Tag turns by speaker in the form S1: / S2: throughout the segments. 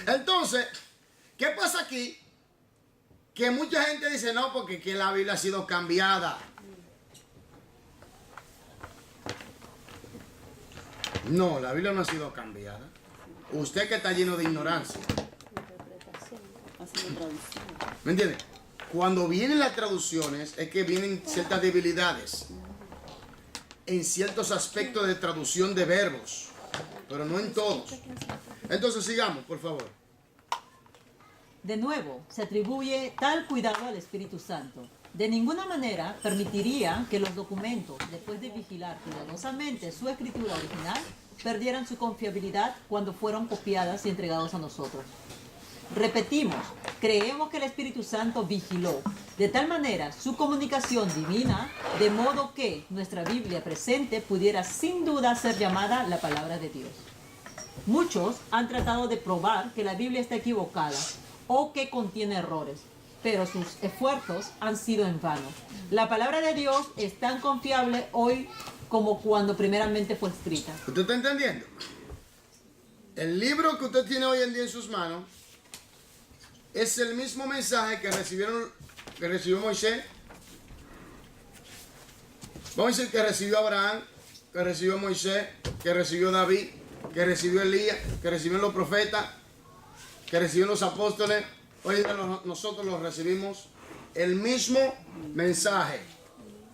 S1: Entonces, ¿qué pasa aquí? Que mucha gente dice, no, porque que la Biblia ha sido cambiada. No, la Biblia no ha sido cambiada. Usted que está lleno de ignorancia. ¿Me entiende? Cuando vienen las traducciones es que vienen ciertas debilidades en ciertos aspectos de traducción de verbos, pero no en todos. Entonces sigamos, por favor.
S2: De nuevo, se atribuye tal cuidado al Espíritu Santo. De ninguna manera permitiría que los documentos, después de vigilar cuidadosamente su escritura original, perdieran su confiabilidad cuando fueron copiadas y entregados a nosotros. Repetimos, creemos que el Espíritu Santo vigiló de tal manera su comunicación divina, de modo que nuestra Biblia presente pudiera sin duda ser llamada la palabra de Dios. Muchos han tratado de probar que la Biblia está equivocada o que contiene errores, pero sus esfuerzos han sido en vano. La palabra de Dios es tan confiable hoy como cuando primeramente fue escrita.
S1: ¿Usted está entendiendo? El libro que usted tiene hoy en día en sus manos es el mismo mensaje que recibió Moisés. Vamos a decir que recibió Abraham, que recibió Moisés, que recibió David, que recibió Elías, que recibió los profetas, que recibió los apóstoles. Hoy en día nosotros los recibimos el mismo mensaje.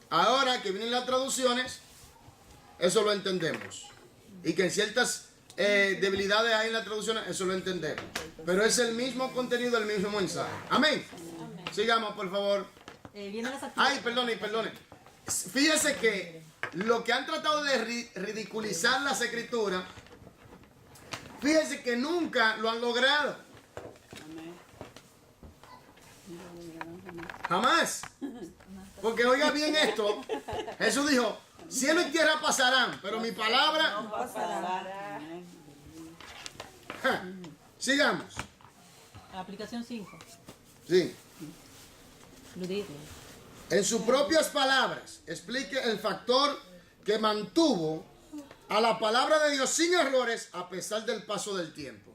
S1: Ahora que vienen las traducciones, eso lo entendemos. Y que en ciertas debilidades hay en las traducciones, eso lo entendemos. Pero es el mismo contenido, el mismo mensaje. Amén. Sigamos, por favor. Ay, perdone. Fíjese que lo que han tratado de ridiculizar las escrituras, fíjese que nunca lo han logrado. Jamás. Porque oiga bien esto. Jesús dijo, cielo y tierra pasarán, pero mi palabra no pasará. Sigamos.
S2: Aplicación 5.
S1: Sí. En sus propias palabras, explique el factor que mantuvo a la palabra de Dios sin errores a pesar del paso del tiempo.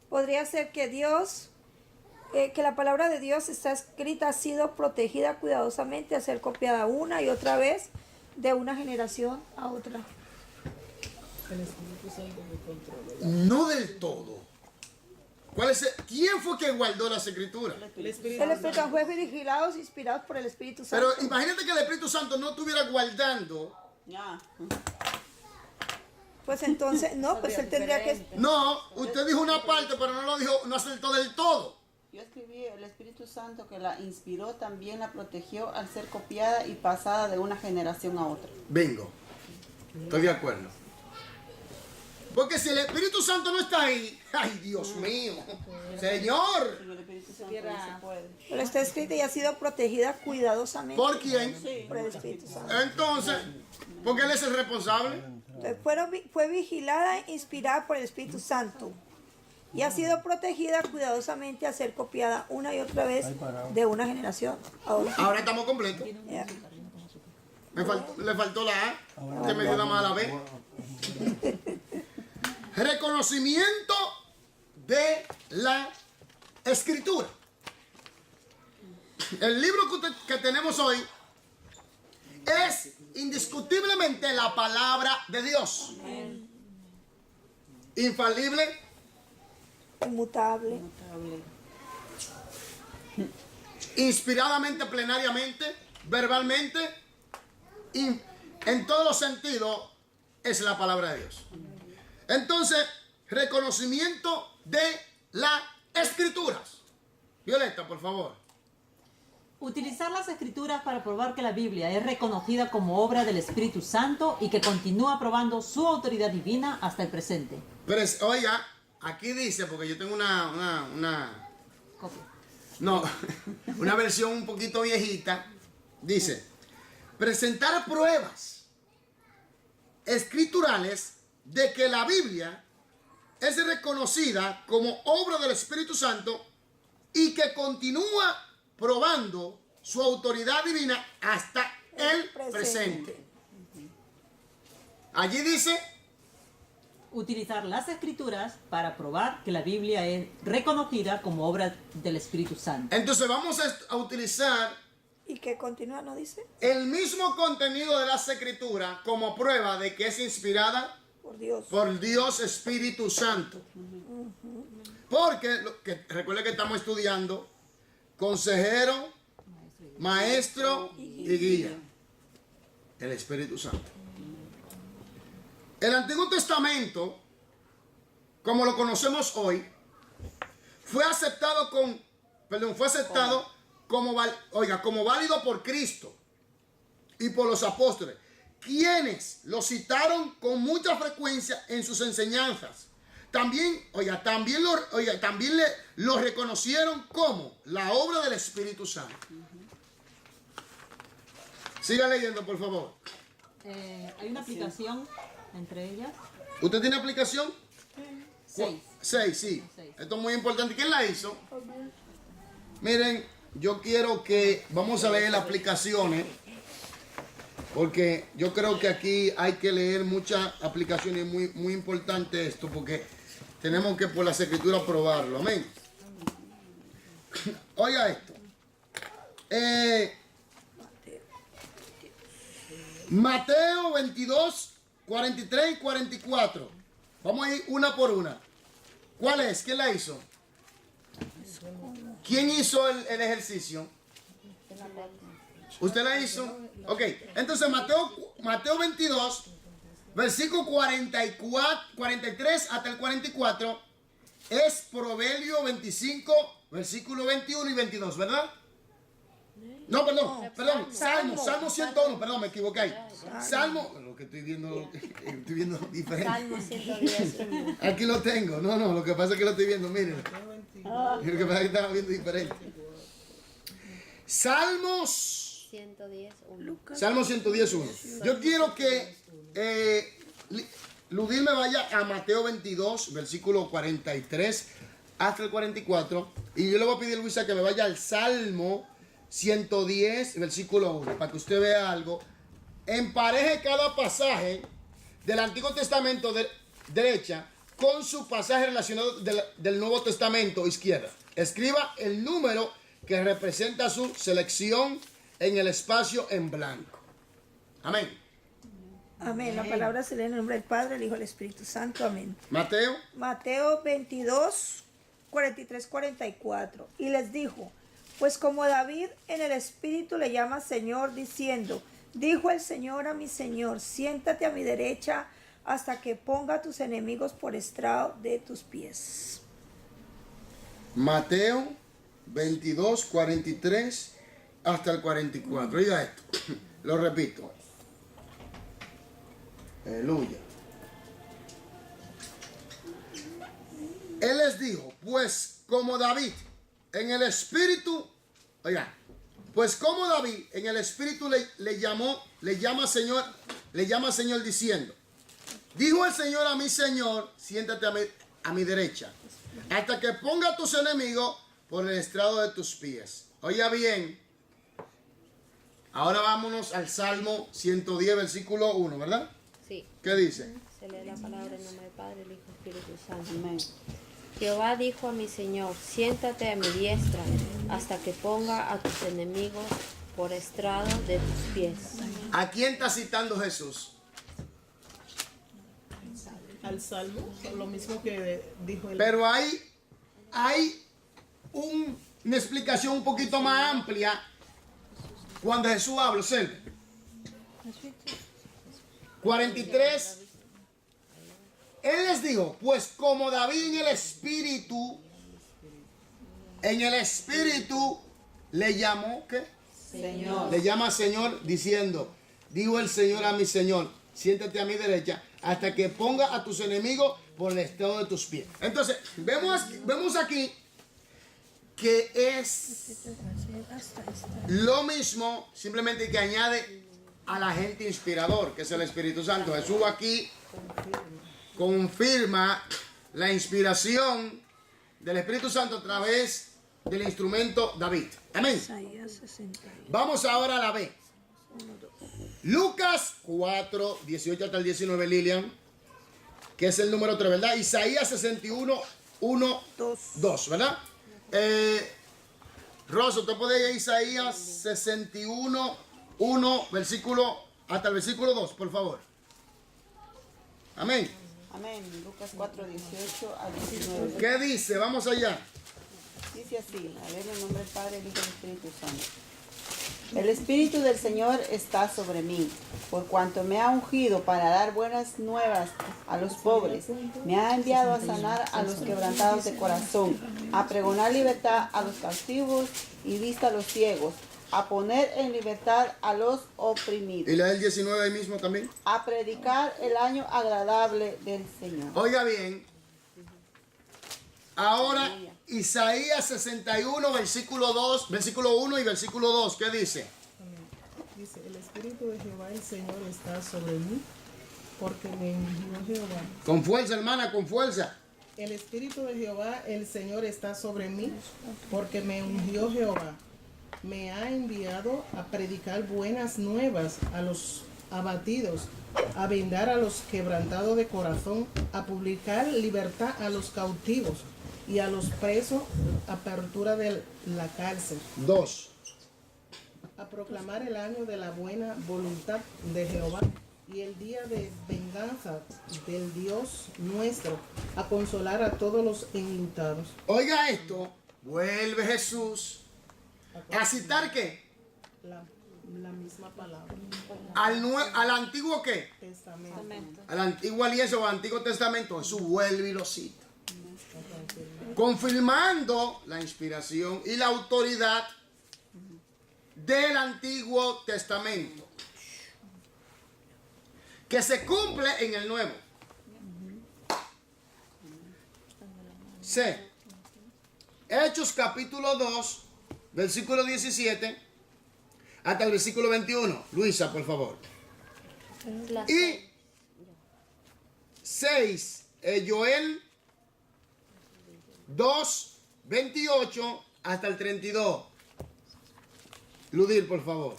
S3: Podría ser que Dios, que la palabra de Dios está escrita, ha sido protegida cuidadosamente, a ser copiada una y otra vez de una generación a otra.
S1: No del todo. ¿Quién fue que guardó las escrituras?
S3: El Espíritu fue vigilados, inspirados por el Espíritu Santo.
S1: Pero imagínate que el Espíritu Santo no estuviera guardando.
S3: Pues entonces, no, pues él tendría que...
S1: No, usted dijo una parte, pero no lo dijo, no acertó del todo.
S4: Yo escribí, el Espíritu Santo que la inspiró también la protegió al ser copiada y pasada de una generación a otra.
S1: Bingo. Estoy de acuerdo. Porque si el Espíritu Santo no está ahí, ay Dios mío, Señor.
S4: El Espíritu Santo no se puede.
S3: Pero está escrita y ha sido protegida cuidadosamente.
S1: ¿Por quién?
S3: Por el Espíritu Santo.
S1: Entonces, porque Él es el responsable.
S3: Entonces, fue vigilada e inspirada por el Espíritu Santo. Y ha sido protegida cuidadosamente a ser copiada una y otra vez de una generación a otra.
S1: Ahora estamos completos.
S3: Yeah.
S1: Le faltó la A. Usted me dio la mala B. Reconocimiento de la Escritura. El libro que tenemos hoy es indiscutiblemente la palabra de Dios. Infalible,
S3: Inmutable.
S1: inspiradamente, plenariamente, verbalmente, en todos los sentidos es la palabra de Dios. Entonces, reconocimiento de las Escrituras. Violeta, por favor.
S2: Utilizar las escrituras para probar que la Biblia es reconocida como obra del Espíritu Santo y que continúa probando su autoridad divina hasta el presente.
S1: Pero oiga, aquí dice, porque yo tengo una versión un poquito viejita, dice, presentar pruebas escriturales de que la Biblia es reconocida como obra del Espíritu Santo y que continúa probando su autoridad divina hasta el presente. Allí dice,
S2: utilizar las escrituras para probar que la Biblia es reconocida como obra del Espíritu Santo.
S1: Entonces vamos a utilizar
S3: ¿Y qué continúa, no dice?
S1: el mismo contenido de las escrituras como prueba de que es inspirada
S3: Por Dios.
S1: por Dios Espíritu Santo. Porque recuerde que estamos estudiando consejero, maestro y guía. El Espíritu Santo. El Antiguo Testamento, como lo conocemos hoy, fue aceptado como válido por Cristo y por los apóstoles, quienes lo citaron con mucha frecuencia en sus enseñanzas. También lo reconocieron como la obra del Espíritu Santo. Siga leyendo, por favor.
S2: Hay una aplicación entre ellas.
S1: ¿Usted tiene aplicación?
S2: 6.
S1: 6, sí.
S2: 6.
S1: Esto es muy importante. ¿Quién la hizo? Miren, yo quiero que vamos a leer las aplicaciones, porque yo creo que aquí hay que leer muchas aplicaciones. Muy, muy importante esto, porque tenemos que por las escrituras probarlo. Amén. Oiga esto. Mateo 22, 43 y 44. Vamos a ir una por una. ¿Cuál es? ¿Quién la hizo? ¿Quién hizo el ejercicio? ¿Usted la hizo? Ok. Entonces Mateo 22, versículo 43 hasta el 44, es Proverbio 25, versículo 21 y 22, ¿verdad? No, perdón. Salmo 101, perdón, me equivoqué ahí. Salmo, lo que estoy viendo diferente.
S3: Salmo 110.
S1: Aquí lo tengo. No, lo que pasa es que lo estoy viendo, miren. Lo que pasa es que estaba viendo diferente. Salmos
S5: 110:1.
S1: Salmo 110:1. Yo quiero que Ludil me vaya a Mateo 22, versículo 43 hasta el 44. Y yo le voy a pedir a Luisa que me vaya al Salmo 110, versículo 1, para que usted vea algo. Empareje cada pasaje del Antiguo Testamento derecha con su pasaje relacionado del Nuevo Testamento izquierda. Escriba el número que representa su selección en el espacio en blanco. Amén.
S3: Amén. La palabra se lee en el nombre del Padre, el Hijo y el Espíritu Santo. Amén.
S1: Mateo.
S3: Mateo 22, 43, 44. Y les dijo: pues como David en el Espíritu le llama Señor, diciendo: dijo el Señor a mi Señor, siéntate a mi derecha hasta que ponga a tus enemigos por estrado de tus pies.
S1: Mateo 22, 43 hasta el 44. Oiga esto. Lo repito. Aleluya. Él les dijo: pues como David en el Espíritu, oiga, pues como David en el Espíritu le llama Señor diciendo: dijo el Señor a mi Señor, siéntate a mi derecha, hasta que ponga a tus enemigos por el estrado de tus pies. Oiga bien, ahora vámonos al Salmo 110, versículo 1, ¿verdad?
S5: Sí.
S1: ¿Qué dice?
S5: Se lee la palabra en nombre del Padre, el Hijo y el Espíritu Santo.
S4: Amén.
S5: Jehová dijo a mi Señor, siéntate a mi diestra, hasta que ponga a tus enemigos por estrado de tus pies.
S1: ¿A quién está citando Jesús?
S6: Al Salmo, lo mismo que dijo el...
S1: Pero hay una explicación un poquito más amplia cuando Jesús habla. Observe. 43. Él les dijo: pues como David en el Espíritu le llamó, ¿qué?
S4: Señor.
S1: Le llama Señor diciendo: dijo el Señor a mi Señor, siéntate a mi derecha hasta que ponga a tus enemigos por el estrado de tus pies. Entonces, vemos aquí que es lo mismo, simplemente que añade al agente inspirador, que es el Espíritu Santo. Jesús aquí confirma la inspiración del Espíritu Santo a través del instrumento David. Amén.
S3: Isaías 60.
S1: Vamos ahora a la B. Lucas 4, 18 hasta el 19, Lilian. que es el número 3, ¿verdad? Isaías 61, 1, 2, ¿verdad? Rosa, ¿usted puede ir a Isaías 61, 1, versículo, hasta el versículo 2, por favor? Amén.
S4: Amén. Lucas 4, 18 al 19.
S1: ¿Qué dice? Vamos allá.
S4: Dice así, a ver, en nombre del Padre, el Hijo y el Espíritu Santo. El Espíritu del Señor está sobre mí, por cuanto me ha ungido para dar buenas nuevas a los pobres. Me ha enviado a sanar a los quebrantados de corazón, a pregonar libertad a los cautivos y vista a los ciegos, a poner en libertad a los oprimidos,
S1: Y la del 19 ahí mismo también.
S4: a predicar el año agradable del Señor.
S1: Oiga bien. Ahora, Isaías 61, versículo 2, versículo 1 y versículo 2. ¿Qué dice?
S6: Dice, el Espíritu de Jehová el Señor está sobre mí, porque me envió Jehová.
S1: Con fuerza, hermana, con fuerza.
S6: El Espíritu de Jehová el Señor está sobre mí, porque me ungió Jehová. Me ha enviado a predicar buenas nuevas a los abatidos, a vendar a los quebrantados de corazón, a publicar libertad a los cautivos y a los presos, apertura de la cárcel,
S1: 2.
S6: a proclamar el año de la buena voluntad de Jehová y el día de venganza del Dios nuestro, a consolar a todos los enlutados.
S1: Oiga esto. Vuelve Jesús a citar ¿qué?
S6: La misma palabra.
S1: Al antiguo ¿qué?
S6: Testamento.
S1: Al antiguo alianza o al antiguo testamento. Jesús vuelve y lo cita. Confirmando la inspiración y la autoridad del Antiguo Testamento, que se cumple en el Nuevo. C. Hechos capítulo 2, versículo 17 hasta el versículo 21. Luisa, por favor. Y 6. Joel 2, 28 hasta el 32. Ludir, por favor.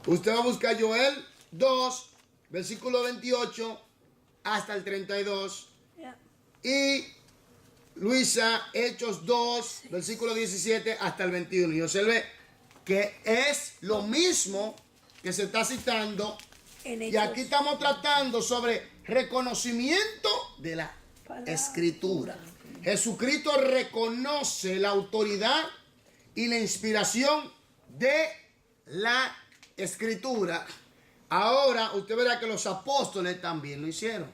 S1: Usted va a buscar Joel 2, versículo 28 hasta el 32. Y Luisa, Hechos 2, versículo 17 hasta el 21. Y observe que es lo mismo que se está citando. Y aquí estamos tratando sobre reconocimiento de la Escritura. Jesucristo reconoce la autoridad y la inspiración de la Escritura. Ahora usted verá que los apóstoles también lo hicieron.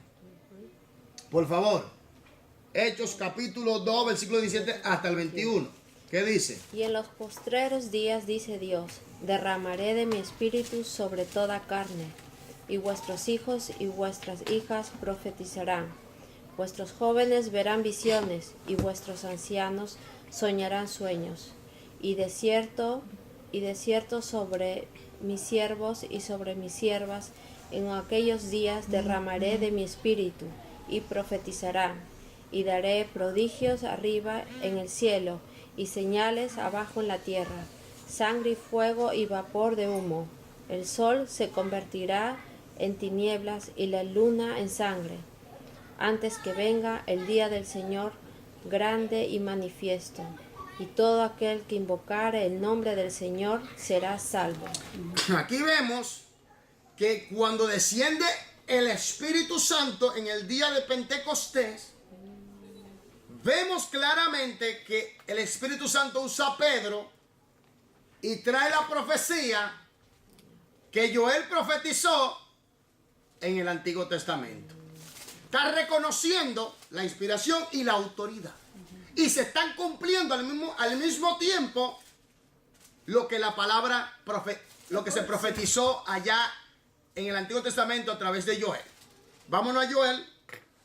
S1: Por favor, Hechos capítulo 2, versículo 17 hasta el 21. ¿Qué dice?
S5: Y en los postreros días, dice Dios, derramaré de mi espíritu sobre toda carne, y vuestros hijos y vuestras hijas profetizarán. Vuestros jóvenes verán visiones, y vuestros ancianos soñarán sueños. Y de cierto sobre mis siervos y sobre mis siervas, en aquellos días derramaré de mi espíritu, y profetizarán. Y daré prodigios arriba en el cielo, y señales abajo en la tierra, sangre y fuego y vapor de humo. El sol se convertirá en tinieblas y la luna en sangre, antes que venga el día del Señor grande y manifiesto. Y todo aquel que invocare el nombre del Señor será salvo.
S1: Aquí vemos que cuando desciende el Espíritu Santo en el día de Pentecostés, vemos claramente que el Espíritu Santo usa a Pedro y trae la profecía que Joel profetizó en el Antiguo Testamento. Está reconociendo la inspiración y la autoridad. Y se están cumpliendo al mismo tiempo lo que la palabra, lo que se profetizó allá en el Antiguo Testamento a través de Joel. Vámonos a Joel,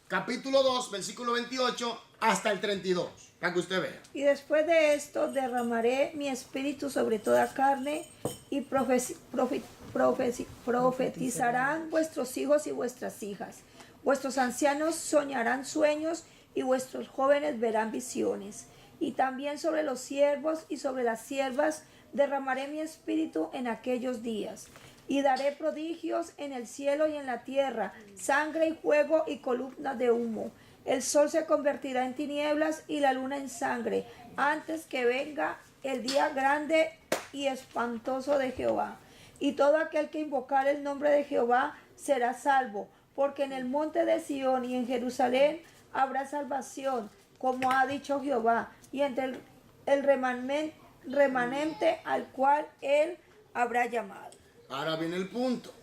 S1: capítulo 2, versículo 28 hasta el 32, para que usted vea.
S3: Y después de esto derramaré mi espíritu sobre toda carne y profetizarán vuestros hijos y vuestras hijas. Vuestros ancianos soñarán sueños y vuestros jóvenes verán visiones. Y también sobre los siervos y sobre las siervas derramaré mi espíritu en aquellos días. Y daré prodigios en el cielo y en la tierra, sangre y fuego y columnas de humo. El sol se convertirá en tinieblas y la luna en sangre, antes que venga el día grande y espantoso de Jehová. Y todo aquel que invocar el nombre de Jehová será salvo, porque en el monte de Sión y en Jerusalén habrá salvación, como ha dicho Jehová, y entre el remanente al cual él habrá llamado.
S1: Ahora viene el punto.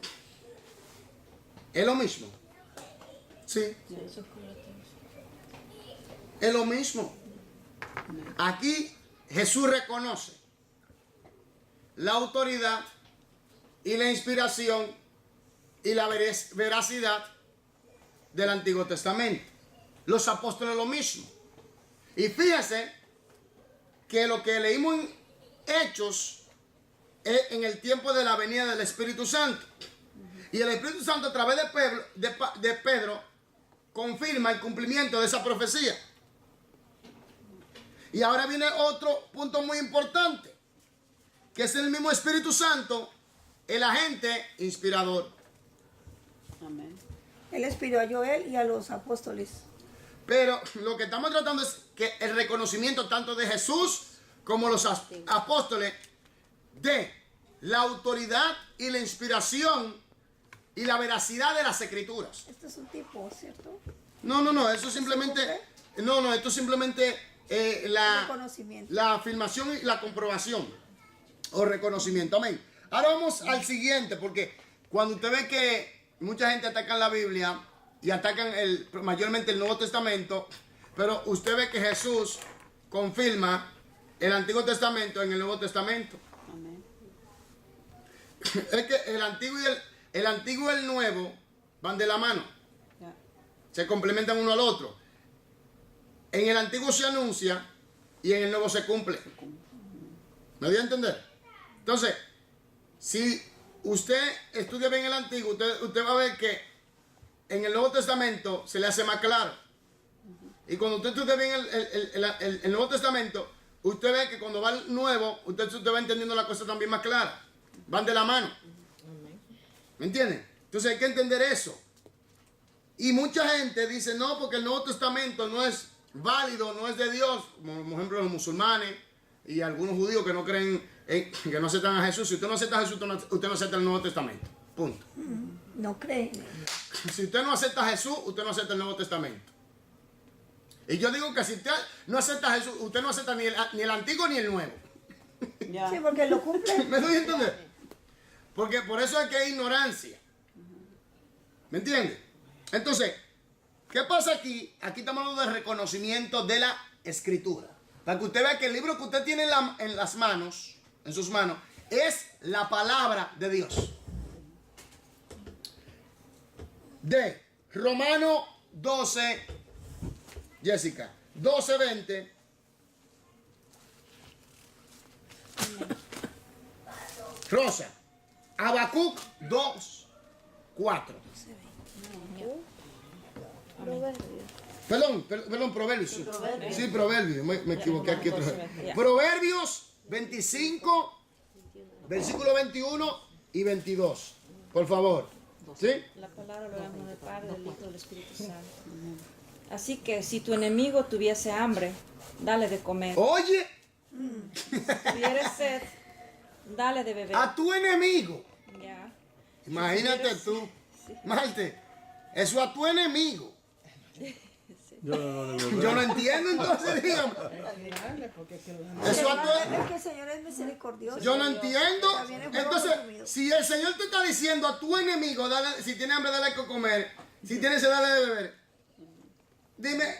S1: ¿Es lo mismo? Sí. Es lo mismo. Aquí Jesús reconoce la autoridad y la inspiración y la veracidad del Antiguo Testamento. Los apóstoles lo mismo. Y fíjese que lo que leímos en Hechos es en el tiempo de la venida del Espíritu Santo. Y el Espíritu Santo a través de Pedro confirma el cumplimiento de esa profecía. Y ahora viene otro punto muy importante, que es el mismo Espíritu Santo, el agente inspirador.
S4: Amén.
S3: Él inspiró a Joel y a los apóstoles.
S1: Pero lo que estamos tratando es que el reconocimiento tanto de Jesús como los apóstoles de la autoridad y la inspiración y la veracidad de las Escrituras.
S3: Este es un tipo, ¿cierto?
S1: No, eso simplemente, esto simplemente
S3: Reconocimiento.
S1: la afirmación y la comprobación o reconocimiento. Amén. Ahora vamos al siguiente, porque cuando usted ve que mucha gente ataca la Biblia y atacan mayormente el Nuevo Testamento, pero usted ve que Jesús confirma el Antiguo Testamento en el Nuevo Testamento.
S4: Amén.
S1: Es que el Antiguo y el Nuevo van de la mano.
S4: Ya.
S1: Se complementan uno al otro. En el Antiguo se anuncia y en el Nuevo se cumple. ¿Me dio a entender? Entonces, si usted estudia bien el Antiguo, usted va a ver que en el Nuevo Testamento se le hace más claro. Y cuando usted estudia bien el Nuevo Testamento, usted ve que cuando va al Nuevo, usted va entendiendo la cosa también más clara. Van de la mano. ¿Me entienden? Entonces hay que entender eso. Y mucha gente dice, no, porque el Nuevo Testamento no es válido, no es de Dios. Como por ejemplo los musulmanes y algunos judíos que no creen, que no aceptan a Jesús. Si usted no acepta a Jesús, usted no acepta el Nuevo Testamento. Punto.
S3: No creen.
S1: Si usted no acepta a Jesús, usted no acepta el Nuevo Testamento. Y yo digo que si usted no acepta a Jesús, usted no acepta ni el Antiguo ni el Nuevo.
S4: Ya.
S3: Sí, porque lo cumple.
S1: ¿Me doy a entender? Porque por eso es que hay ignorancia. ¿Me entiende? Entonces, ¿qué pasa aquí? Aquí estamos hablando de reconocimiento de la Escritura. Para que usted vea que el libro que usted tiene en las manos, en sus manos, es la palabra de Dios. De Romano 12, Jessica, 12:20. Rosa, Habacuc 2:4. Perdón, Proverbios. Sí, Proverbios. Me equivoqué aquí otra vez. Proverbios 25, versículo 21 y 22. Por favor. ¿Sí?
S7: La palabra lo llamo del Padre, del Hijo y del Espíritu Santo. Así que si tu enemigo tuviese hambre, dale de comer.
S1: Oye,
S7: Si tienes sed, dale de beber.
S1: a tu enemigo.
S7: Ya.
S1: Imagínate tú, Marte. Eso a tu enemigo. Yo no entiendo entonces, dígame.
S6: Admirable, porque es que
S1: Eso a tu
S3: Es que el Señor es misericordioso.
S1: Yo no entiendo.
S3: También es fuego
S1: Entonces,
S3: consumido.
S1: si el Señor te está diciendo a tu enemigo, dale, si tiene hambre, dale que comer. Si tiene sed, dale de beber. Dime,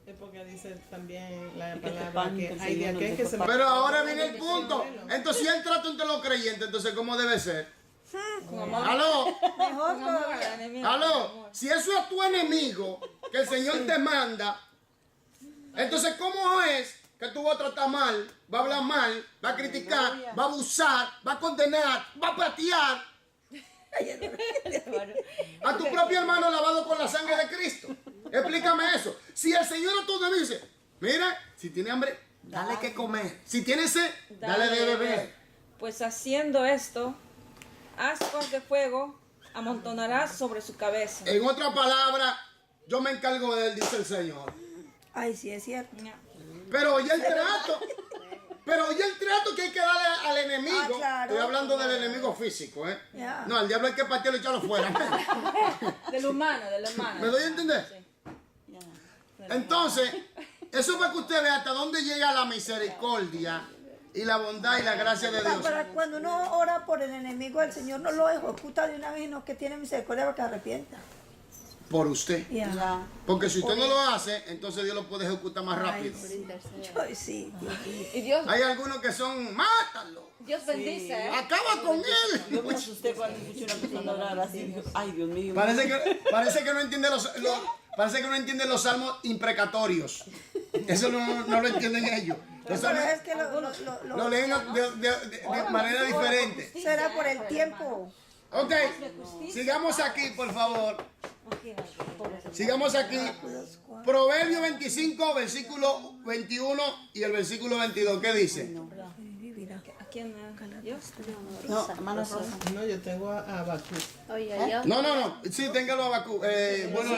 S6: es porque dice también la
S4: que te
S6: palabra
S4: pan,
S6: que
S4: que
S6: hay de
S4: se
S6: aquel que se
S1: pero ahora viene el punto. Entonces, si él trata entre los creyentes, entonces, ¿cómo debe ser? ¿Aló?
S3: Mejor todavía.
S1: ¿Aló? Si eso es tu enemigo, que el Señor te manda, entonces, ¿cómo es que tú vas a tratar mal, va a hablar mal, va a criticar, va a abusar, va a condenar, va a patear a tu propio hermano lavado con la sangre de Cristo? Explícame eso. Si el Señor a todos dice, mira, si tiene hambre, dale que comer. Si tiene sed, dale de beber.
S7: Pues haciendo esto, ascuas de fuego amontonarás sobre su cabeza.
S1: En otra palabra, yo me encargo de él, dice el Señor.
S3: Ay, sí, es cierto.
S1: Pero oye el trato. Pero oye el trato que hay que darle al enemigo.
S3: Ah, claro.
S1: Estoy hablando del enemigo físico, ¿eh?
S3: Ya.
S1: No, al diablo hay que partirlo y echarlo fuera.
S7: Del humano, del humano.
S1: ¿Me doy a entender?
S4: Ya.
S1: Entonces, eso para que usted vea hasta dónde llega la misericordia y la bondad y la gracia de Dios.
S3: Para cuando uno ora por el enemigo, el Señor no lo ejecuta de una vez, sino que tiene misericordia para que arrepienta.
S1: Por usted.
S3: Ya.
S4: Ya.
S1: Porque si usted no lo hace, entonces Dios lo puede ejecutar más rápido.
S3: Ay, sí.
S7: Y Dios,
S1: Hay algunos que son, mátalo,
S7: Dios bendice, ¿eh?
S1: acaba con él.
S4: Yo me asusté cuando escuché una persona hablar así. Digo, ay, Dios mío.
S1: Parece que no entiende parece que no entiende los salmos imprecatorios. Eso no lo entienden ellos. Los
S3: Pero
S1: salmos
S3: es que
S1: lo leen de manera diferente.
S3: será por el tiempo.
S1: Ok, sigamos aquí, por favor. Sigamos aquí. Proverbio 25, versículo 21 y el versículo 22. ¿Qué dice?
S7: ¿A quién? ¿Dios?
S4: No, hermana Rosa.
S6: No, yo tengo a Habacuc.
S5: Oye, yo.
S1: No. Sí, téngalo abajo. Bueno,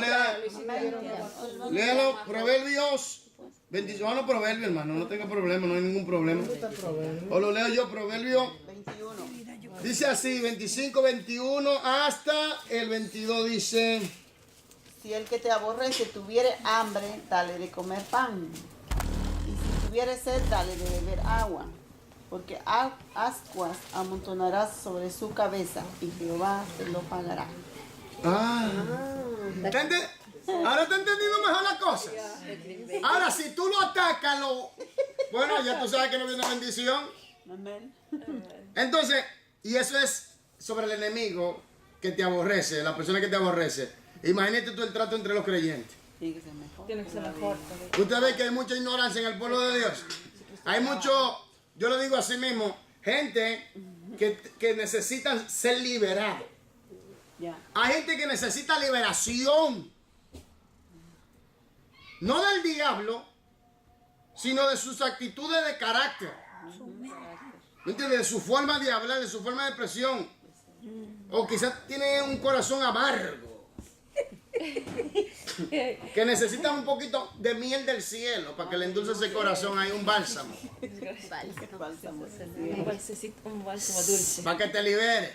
S1: léalo. Proverbios 25. Bueno, Proverbio, hermano. No tenga problema, no hay ningún problema. O lo leo yo, Proverbio.
S4: 21.
S1: Dice así, 25, 21 hasta el 22 dice...
S4: Si el que te aborrece tuviere hambre, dale de comer pan. Y si tuviere sed, dale de beber agua. Porque ascuas amontonarás sobre su cabeza y Jehová te lo pagará.
S1: Ahora está entendiendo mejor la cosa. Ahora, si tú lo atacas, bueno, ya tú sabes que no viene bendición.
S4: Amén.
S1: Entonces, y eso es sobre el enemigo que te aborrece, la persona que te aborrece. Imagínate tú el trato entre los creyentes.
S4: Tiene que ser mejor.
S7: Tiene que ser mejor.
S1: Usted ve que hay mucha ignorancia en el pueblo de Dios. Hay mucho, yo lo digo así mismo, gente que necesitan ser liberados.
S4: Ya.
S1: Hay gente que necesita liberación. No del diablo, sino de sus actitudes de carácter. ¿Me entiendes? De su forma de hablar, de su forma de expresión. O quizás tiene un corazón amargo. Que necesita un poquito de miel del cielo para que le endulce ese corazón. Hay un bálsamo.
S7: Necesito un bálsamo dulce.
S1: Para que te libere.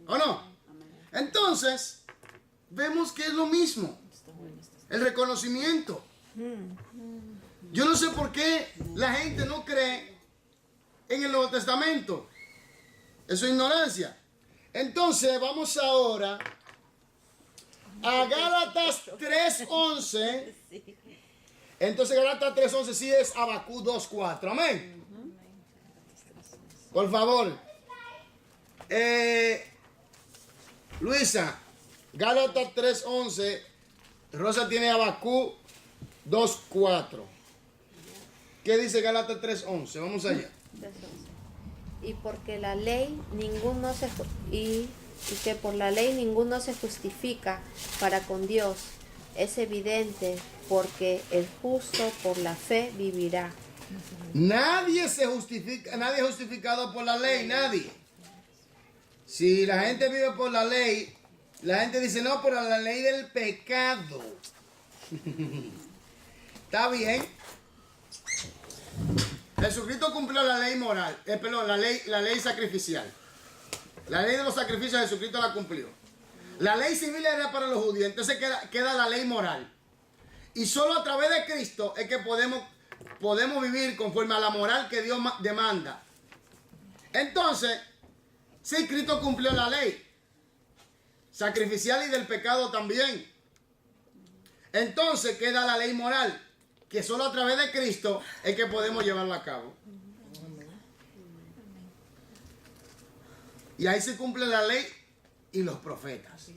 S1: ¿O no? Entonces, vemos que es lo mismo. El reconocimiento. Yo no sé por qué la gente no cree en el Nuevo Testamento. Eso es ignorancia. Entonces, vamos ahora a Gálatas 3:11. Entonces Gálatas 3:11 sí es Habacuc 2:4. Amén. Por favor. Luisa, Gálatas 3:11. Rosa tiene Habacuc 2:4. ¿Qué dice Gálatas 3:11? Vamos allá.
S5: Y porque la ley ninguno se y que por la ley ninguno se justifica para con Dios es evidente, porque el justo por la fe vivirá.
S1: Nadie se justifica, nadie es justificado por la ley, nadie. Si la gente vive por la ley, la gente dice no, por la ley del pecado. Está bien. Jesucristo cumplió la ley moral, perdón, la ley sacrificial. La ley de los sacrificios Jesucristo la cumplió. La ley civil era para los judíos, entonces queda la ley moral. Y solo a través de Cristo es que podemos vivir conforme a la moral que Dios demanda. Entonces, sí, Cristo cumplió la ley sacrificial y del pecado también. Entonces queda la ley moral, que solo a través de Cristo es que podemos llevarla a cabo. Y ahí se cumple la ley y los profetas.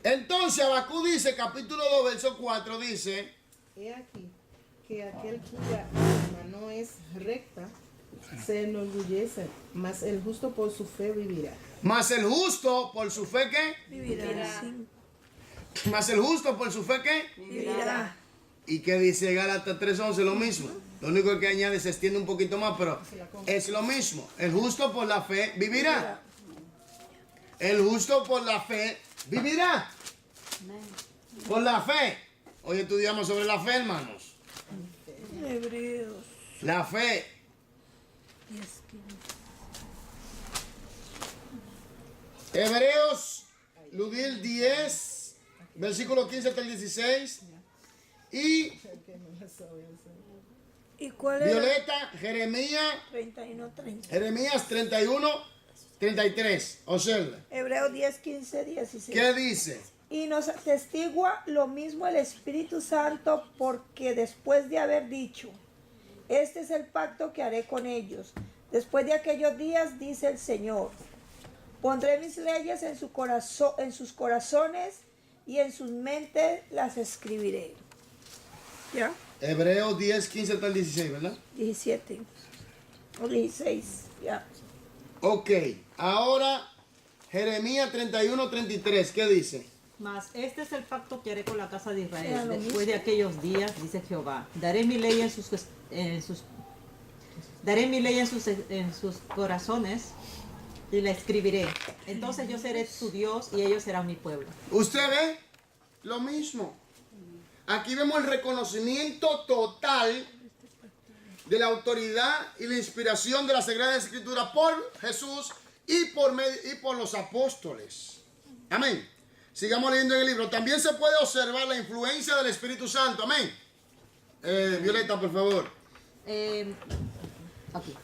S1: Entonces Habacuc dice, capítulo 2, verso 4, dice:
S6: He aquí que aquel cuya alma no es recta se enorgullece, mas el justo por su fe vivirá.
S1: mas el justo por su fe, ¿qué?
S3: Vivirá. Sí,
S1: Mas el justo por su fe, ¿qué?
S3: vivirá.
S1: ¿Y qué dice Gálatas 3:11? Lo mismo. Lo único que añade se extiende un poquito más, pero es lo mismo. El justo por la fe vivirá. El justo por la fe vivirá. Por la fe. Hoy estudiamos sobre la fe, hermanos.
S3: Hebreos
S1: La fe.
S3: 10:15.
S1: Hebreos, Ludil 10, versículo 15 hasta el 16. Y
S3: ¿Y cuál era?
S1: Violeta, Jeremías
S3: 31:30.
S1: Jeremías 31, 33. Observe.
S3: Hebreos 10:15, 16.
S1: ¿Qué dice?
S3: Y nos atestigua lo mismo el Espíritu Santo, porque después de haber dicho, este es el pacto que haré con ellos, después de aquellos días, dice el Señor, pondré mis leyes en sus corazones y en sus mentes las escribiré. ¿Ya?
S1: Hebreos 10, 15 hasta el 16, ¿verdad?
S3: 17 o 16, ya.
S1: Ok. Ahora, Jeremías 31, 33. ¿Qué dice?
S2: Mas este es el pacto que haré con la casa de
S3: Era
S2: Israel.
S3: lo
S2: Después
S3: mismo.
S2: de aquellos días, dice Jehová, daré mi ley en sus corazones y la escribiré. Entonces yo seré su Dios y ellos serán mi pueblo.
S1: ¿Usted ve? Lo mismo. Aquí vemos el reconocimiento total de la autoridad y la inspiración de la Sagrada Escritura por Jesús y por los apóstoles. Amén. Sigamos leyendo en el libro. También se puede observar la influencia del Espíritu Santo. Amén. Violeta, por favor.
S2: Aquí.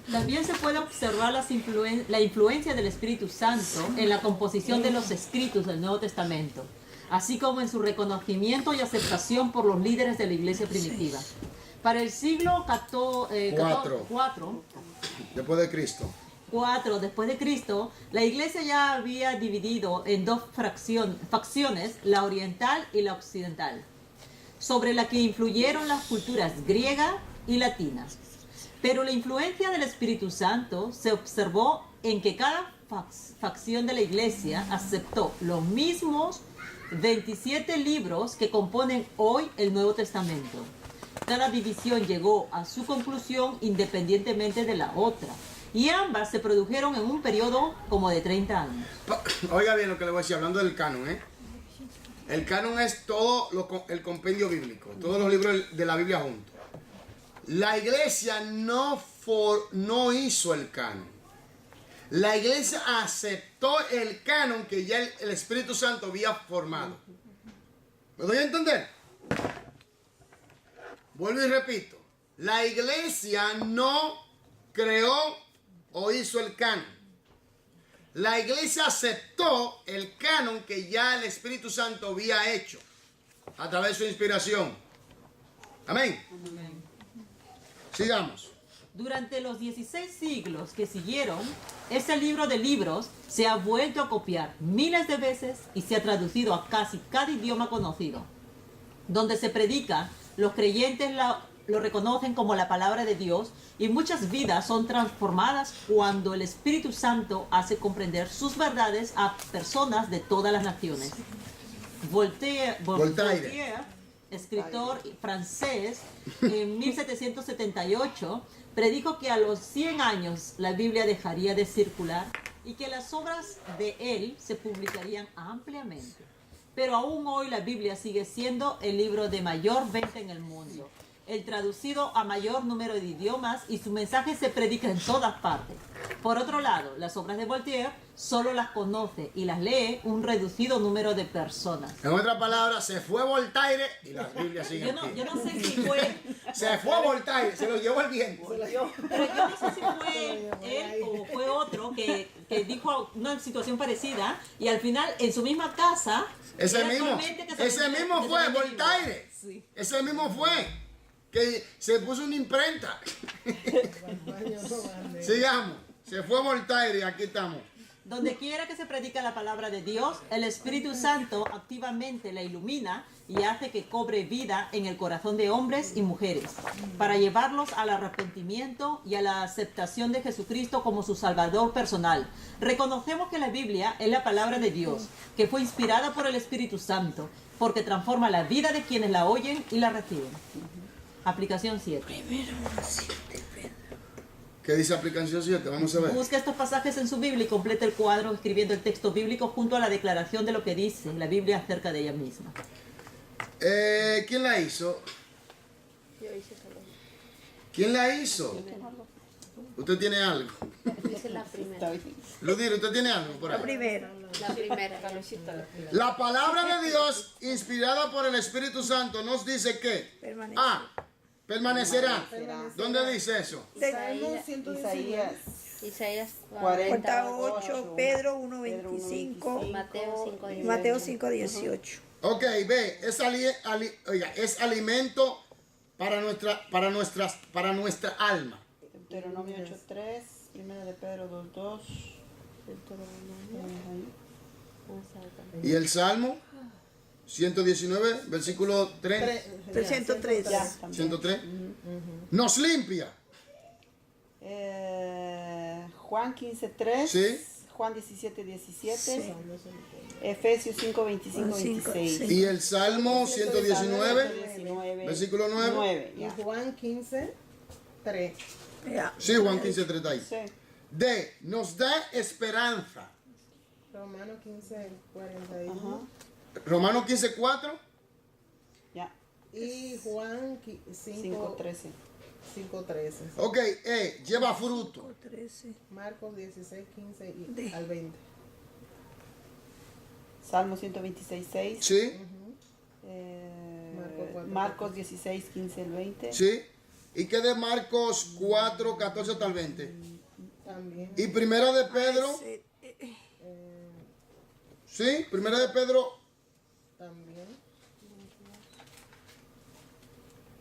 S2: También se puede observar la influencia del Espíritu Santo en la composición de los escritos del Nuevo Testamento, así como en su reconocimiento y aceptación por los líderes de la iglesia primitiva. Para el siglo IV,
S1: Después de Cristo.
S2: 4 después de Cristo, la iglesia ya había dividido en dos facciones, la oriental y la occidental, sobre la que influyeron las culturas griega y latina. Pero la influencia del Espíritu Santo se observó en que cada facción de la iglesia aceptó los mismos 27 libros que componen hoy el Nuevo Testamento. Cada división llegó a su conclusión independientemente de la otra, y ambas se produjeron en un periodo como de 30 años.
S1: Oiga bien lo que le voy a decir, hablando del canon, El canon es todo el compendio bíblico, todos los libros de la Biblia juntos. La iglesia no hizo el canon. La iglesia aceptó el canon que ya el Espíritu Santo había formado. ¿Me doy a entender? Vuelvo y repito. La iglesia no creó o hizo el canon. La iglesia aceptó el canon que ya el Espíritu Santo había hecho a través de su inspiración. Amén. Sigamos.
S2: Durante los 16 siglos que siguieron, ese libro de libros se ha vuelto a copiar miles de veces y se ha traducido a casi cada idioma conocido. Donde se predica, los creyentes lo reconocen como la palabra de Dios y muchas vidas son transformadas cuando el Espíritu Santo hace comprender sus verdades a personas de todas las naciones. Voltaire, escritor francés, en 1778 predijo que a los 100 años la Biblia dejaría de circular y que las obras de él se publicarían ampliamente. Pero aún hoy la Biblia sigue siendo el libro de mayor venta en el mundo, el traducido a mayor número de idiomas, y su mensaje se predica en todas partes. Por otro lado, las obras de Voltaire solo las conoce y las lee un reducido número de personas.
S1: En otras palabras, se fue Voltaire y la Biblia sigue
S2: Yo
S1: aquí.
S2: no sé si fue...
S1: Se fue Voltaire, se lo llevó el viento.
S2: Pero yo no sé si fue él o fue otro que dijo una situación parecida y al final en su misma casa...
S1: Ese
S2: era
S1: mismo
S2: actualmente que se
S1: fue
S2: vende libros.
S1: Voltaire.
S2: Sí.
S1: Ese mismo fue que se puso una imprenta. Sigamos. Se fue Voltaire y aquí estamos.
S2: Donde quiera que se predica la palabra de Dios, el Espíritu Santo activamente la ilumina y hace que cobre vida en el corazón de hombres y mujeres, para llevarlos al arrepentimiento y a la aceptación de Jesucristo como su Salvador personal. Reconocemos que la Biblia es la palabra de Dios, que fue inspirada por el Espíritu Santo, porque transforma la vida de quienes la oyen y la reciben. Aplicación 7.
S1: ¿Qué dice aplicación 7? Vamos a ver.
S2: Busca estos pasajes en su Biblia y completa el cuadro escribiendo el texto bíblico junto a la declaración de lo que dice la Biblia acerca de ella misma.
S1: ¿Quién la hizo?
S5: Yo hice solo.
S1: ¿Quién la hizo? ¿Usted tiene algo?
S5: Hice la
S4: Está
S5: primera.
S4: bien.
S1: Ludir, ¿usted tiene algo por ahí?
S3: Primero.
S5: La primera.
S1: La palabra de Dios, inspirada por el Espíritu Santo, nos dice que permanecerá. ¿Dónde dice eso?
S6: Salmo 119.
S4: Isaías
S5: Isaías
S3: 48, Pedro 1:25,
S5: Mateo 5:18.
S3: Mateo 5:18.
S1: Ok, ve, es alimento para nuestra alma.
S4: Deuteronomio 8:3, 1 de Pedro 2:2.
S1: Y el Salmo 119, versículo 3,
S3: 303.
S4: Ya, también.
S1: 103, nos limpia.
S4: Juan 15:3,
S1: Sí.
S4: Juan 17:17,
S3: Sí.
S4: Efesios 5:25, 26.
S1: Y el Salmo 119,
S4: 19,
S1: versículo 9.
S6: Y
S4: ya.
S6: Juan 15, 3.
S3: Ya.
S1: Sí, Juan 15, 30 ahí.
S4: Sí.
S1: Nos da esperanza.
S6: Romano 15, 41.
S4: Ajá.
S1: Romanos 15, 4.
S4: Ya.
S6: Y Juan
S4: 5:13.
S6: 5:13.
S1: Ok, lleva fruto.
S3: 13.
S6: Marcos 16, 15 y
S3: De-
S6: al 20.
S4: Salmo 126:6.
S1: Sí,
S4: Marcos 16, 15 al 20.
S1: sí. ¿Y qué de Marcos 4, 14 hasta el 20?
S6: También.
S1: Y primera de Pedro,
S3: Sí.
S1: sí, primera de Pedro,
S6: También.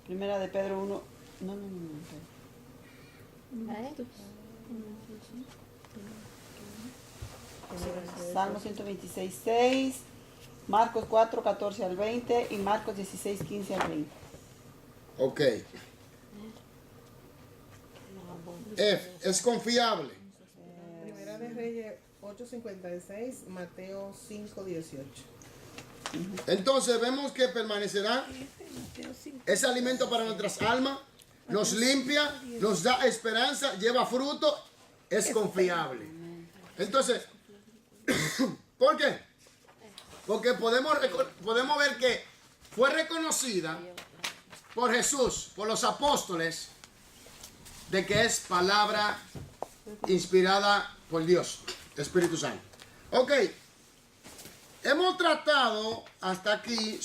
S4: Primera de Pedro 1. No. Salmo 126:6. Marcos 4, 14 al 20. Y Marcos 16, 15 al 20.
S1: ok. F, es confiable.
S6: Primera de Reyes 8:56. Mateo 5:18.
S1: Entonces vemos que permanecerá, es alimento para nuestras almas, nos limpia, nos da esperanza, lleva fruto, es confiable. Entonces, ¿por qué? Porque podemos ver que fue reconocida por Jesús, por los apóstoles, de que es palabra inspirada por Dios, Espíritu Santo. Ok, hemos tratado hasta aquí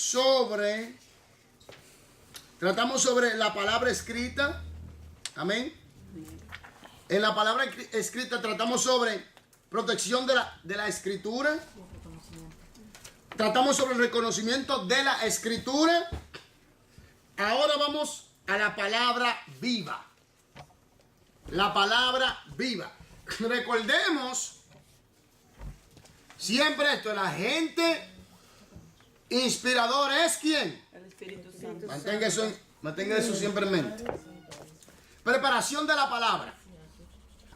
S1: tratamos sobre la palabra escrita, amén. En la palabra escrita tratamos sobre protección de la escritura, tratamos sobre el reconocimiento de la escritura. Ahora vamos a la palabra viva. La palabra viva. Recordemos siempre esto, el agente inspirador es ¿quién?
S4: El Espíritu Santo.
S1: Mantenga eso siempre en mente. Preparación de la palabra.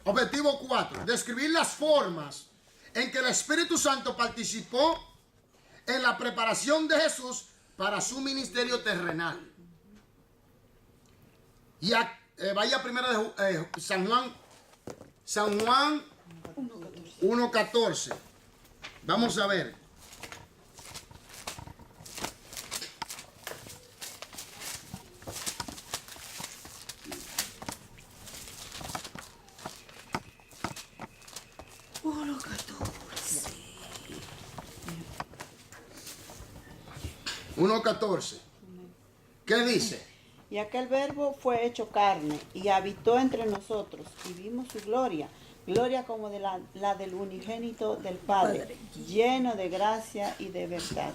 S1: Objetivo 4. Describir las formas en que el Espíritu Santo participó en la preparación de Jesús para su ministerio terrenal. Y vaya primero de San Juan 1:14. Vamos a ver. Uno 14. ¿Qué dice?
S4: Y aquel verbo fue hecho carne y habitó entre nosotros y vimos su gloria, gloria como de la del unigénito del Padre, lleno de gracia y de verdad.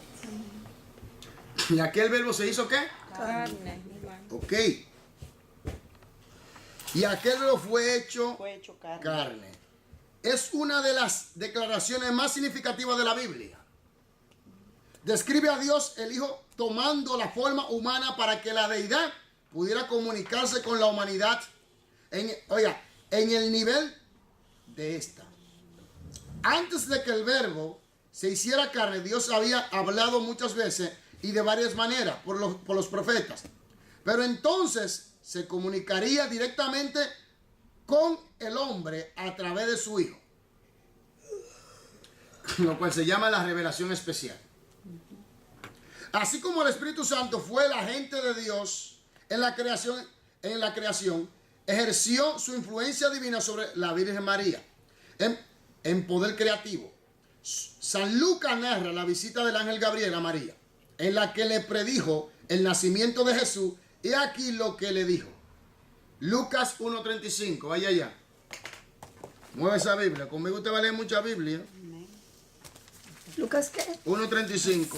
S1: ¿Y aquel verbo se hizo qué?
S7: Carne.
S1: Ok. Y aquel verbo fue hecho
S4: Fue hecho carne.
S1: carne. Es una de las declaraciones más significativas de la Biblia. Describe a Dios el Hijo tomando la forma humana para que la deidad pudiera comunicarse con la humanidad en el nivel de esta. Antes de que el verbo se hiciera carne, Dios había hablado muchas veces y de varias maneras por los profetas. Pero entonces se comunicaría directamente con el hombre a través de su Hijo, lo cual se llama la revelación especial. Así como el Espíritu Santo fue el agente de Dios en la creación, ejerció su influencia divina sobre la Virgen María en poder creativo. San Lucas narra la visita del ángel Gabriel a María, en la que le predijo el nacimiento de Jesús, y aquí lo que le dijo. Lucas 1:35, vaya allá. Mueve esa Biblia. Conmigo usted va a leer mucha Biblia.
S3: ¿Lucas qué?
S1: 1:35.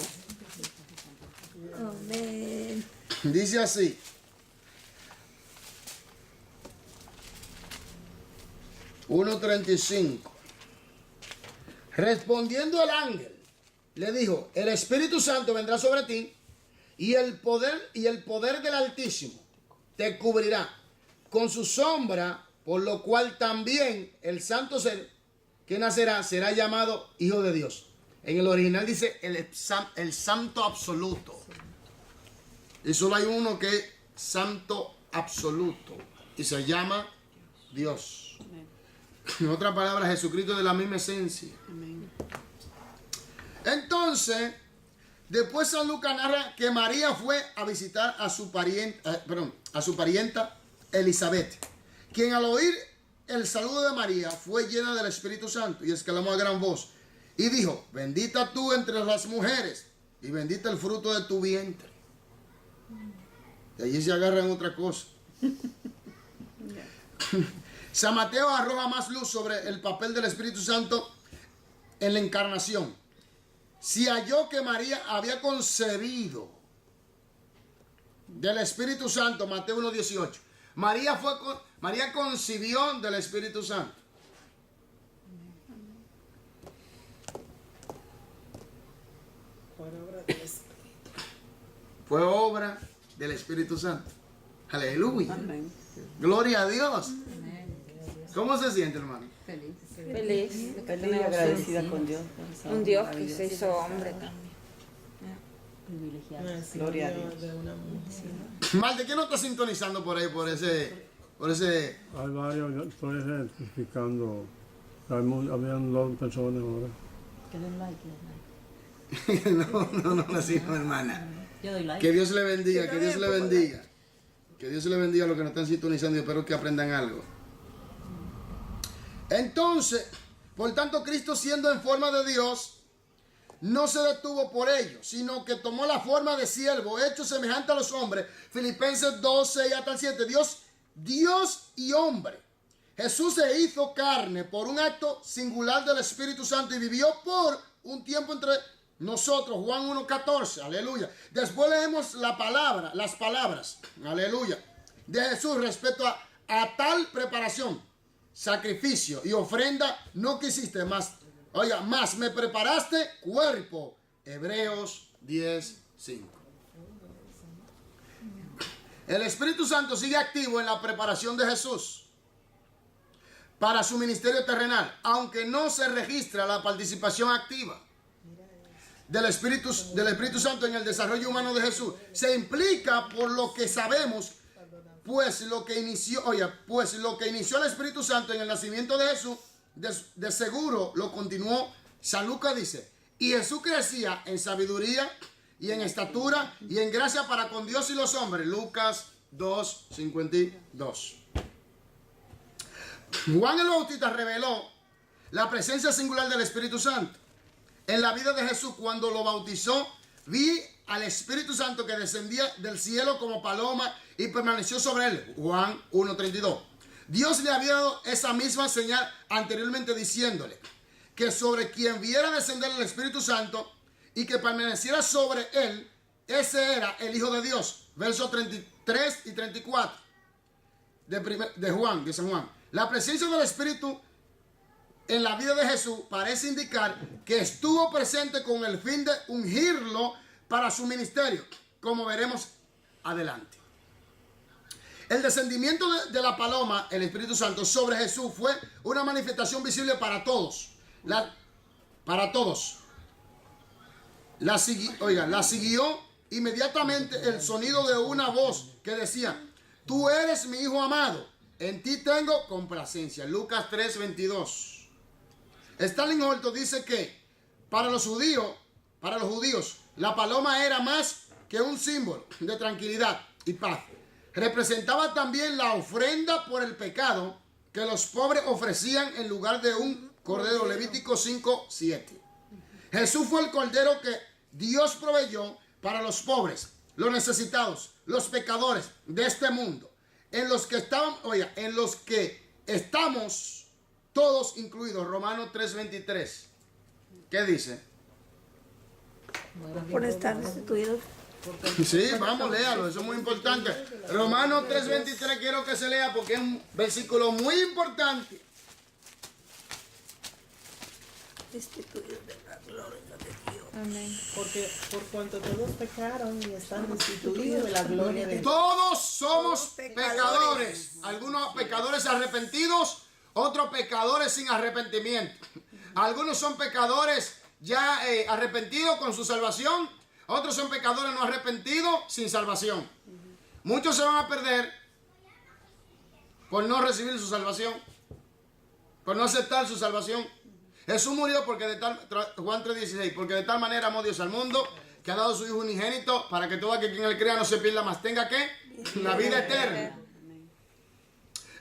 S3: Amén.
S1: Dice así. (1:35) Respondiendo el ángel, le dijo: el Espíritu Santo vendrá sobre ti, y el poder del Altísimo te cubrirá con su sombra, por lo cual también el santo ser que nacerá será llamado Hijo de Dios. En el original dice el santo absoluto. Y solo hay uno que es santo absoluto, y se llama Dios. En otras palabras, Jesucristo es de la misma esencia. Entonces, después San Lucas narra que María fue a visitar a su parienta Elizabeth, quien al oír el saludo de María fue llena del Espíritu Santo y exclamó a gran voz y dijo: bendita tú entre las mujeres y bendito el fruto de tu vientre. Y allí se agarran otra cosa. San Mateo arroja más luz sobre el papel del Espíritu Santo en la encarnación. Si halló que María había concebido del Espíritu Santo, Mateo 1:18. María concibió del Espíritu Santo. Fue obra del Espíritu Santo. Aleluya. Gloria a Dios. ¿Cómo se siente, hermano?
S2: Feliz.
S7: Feliz de que
S4: Feliz y
S7: tenemos
S4: agradecida con Dios.
S7: un Dios que se hizo hombre también.
S2: Privilegiado.
S4: Gloria a Dios.
S6: De una mujer.
S1: Malte, ¿qué no está sintonizando por ahí, por ese?
S8: Hay varios, yo estoy identificando. Habían 2 personas ahora.
S2: Que le den like,
S1: No, así no, hermana.
S2: Yo doy like.
S1: Que Dios le bendiga, que Dios le bendiga. Que Dios le bendiga a los que nos están sintonizando y espero que aprendan algo. Entonces, por tanto, Cristo, siendo en forma de Dios, no se detuvo por ello, sino que tomó la forma de siervo, hecho semejante a los hombres. Filipenses 2:6 hasta el 7. Dios y hombre. Jesús se hizo carne por un acto singular del Espíritu Santo y vivió por un tiempo entre nosotros. Juan 1:14. Aleluya. Después leemos las palabras, aleluya, de Jesús respecto a tal preparación, sacrificio y ofrenda no quisiste más. Oiga, más me preparaste cuerpo. Hebreos 10:5. El Espíritu Santo sigue activo en la preparación de Jesús para su ministerio terrenal, aunque no se registra la participación activa del Espíritu Santo en el desarrollo humano de Jesús. Se implica por lo que sabemos, pues lo que inició el Espíritu Santo en el nacimiento de Jesús, de seguro lo continuó. San Lucas dice: y Jesús crecía en sabiduría y en estatura y en gracia para con Dios y los hombres. Lucas 2:52. Juan el Bautista reveló la presencia singular del Espíritu Santo en la vida de Jesús. Cuando lo bautizó, vi al Espíritu Santo que descendía del cielo como paloma y permaneció sobre él. Juan 1:32. Dios le había dado esa misma señal anteriormente, diciéndole que sobre quien viera descender el Espíritu Santo y que permaneciera sobre él, ese era el Hijo de Dios. Versos 33 y 34 de San Juan. La presencia del Espíritu en la vida de Jesús parece indicar que estuvo presente con el fin de ungirlo para su ministerio, como veremos adelante. El descendimiento de la paloma, el Espíritu Santo, sobre Jesús fue una manifestación visible para todos. La siguió inmediatamente el sonido de una voz que decía: tú eres mi Hijo amado, en ti tengo complacencia. Lucas 3:22. Stanley Holto dice que para los judíos, la paloma era más que un símbolo de tranquilidad y paz. Representaba también la ofrenda por el pecado que los pobres ofrecían en lugar de un cordero. Levítico 5:7. Jesús fue el cordero que Dios proveyó para los pobres, los necesitados, los pecadores de este mundo, en los que estamos todos incluidos. Romanos 3:23. ¿Qué dice?
S3: Por estar destituidos.
S1: Sí, vamos, léalo, eso es muy importante. Romanos 3:23 quiero que se lea porque es un versículo muy importante.
S3: Destituidos de la gloria de Dios.
S7: Amén.
S6: Porque por cuanto todos pecaron y están destituidos de la gloria de Dios.
S1: Todos somos pecadores. Algunos pecadores arrepentidos, otros pecadores sin arrepentimiento. Algunos son pecadores ya arrepentidos con su salvación, otros son pecadores no arrepentidos sin salvación. Muchos se van a perder por no recibir su salvación, por no aceptar su salvación. Jesús murió porque Juan 3:16, porque de tal manera amó Dios al mundo que ha dado su Hijo unigénito para que todo aquel que en él crea no se pierda más, tenga que la vida eterna.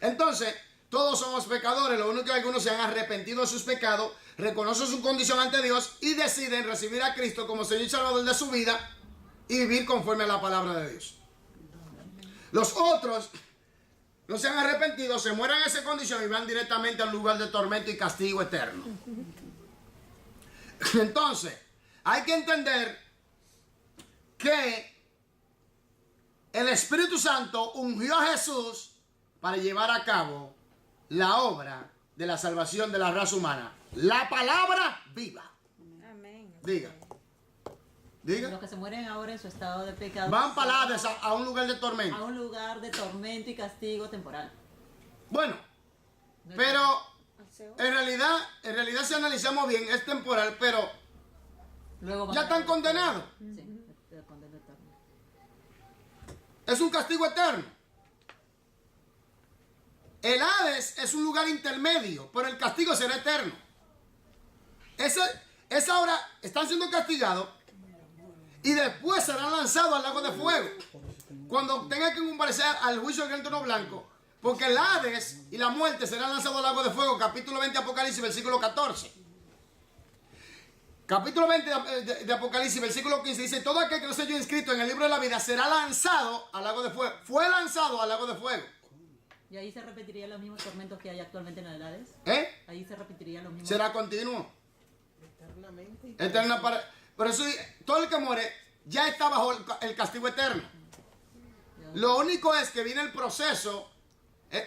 S1: Entonces, todos somos pecadores, lo único que algunos se han arrepentido de sus pecados, reconocen su condición ante Dios y deciden recibir a Cristo como Señor y Salvador de su vida y vivir conforme a la palabra de Dios. Los otros no se han arrepentido, se mueren en esa condición y van directamente al lugar de tormento y castigo eterno. Entonces, hay que entender que el Espíritu Santo ungió a Jesús para llevar a cabo la obra de la salvación de la raza humana. La palabra viva.
S7: Amén.
S1: Diga. Diga.
S2: Los que se mueren ahora en su estado de pecado
S1: Van para Hades a un lugar de tormento.
S2: a un lugar de tormento y castigo temporal.
S1: Bueno, pero en realidad si analizamos bien es temporal, pero
S2: Luego van
S1: ya
S2: a-
S1: están condenados.
S2: Sí, de condena eterna.
S1: Es un castigo eterno. El Hades es un lugar intermedio, pero el castigo será eterno. Esa hora están siendo castigados y después serán lanzados al lago de fuego. Cuando tengan que comparecer al juicio del gran trono blanco, porque el Hades y la muerte serán lanzados al lago de fuego. Capítulo 20 de Apocalipsis, versículo 14. Capítulo 20 de Apocalipsis, versículo 15 dice: todo aquel que no se haya inscrito en el libro de la vida será lanzado al lago de fuego. Fue lanzado al lago de fuego.
S2: Y ahí se repetirían los mismos tormentos que hay actualmente en el Hades. Ahí se repetirían los mismos.
S1: Será continuo.
S6: Eternamente.
S1: Eterna para. Por eso todo el que muere ya está bajo el castigo eterno. Lo único es que viene el proceso,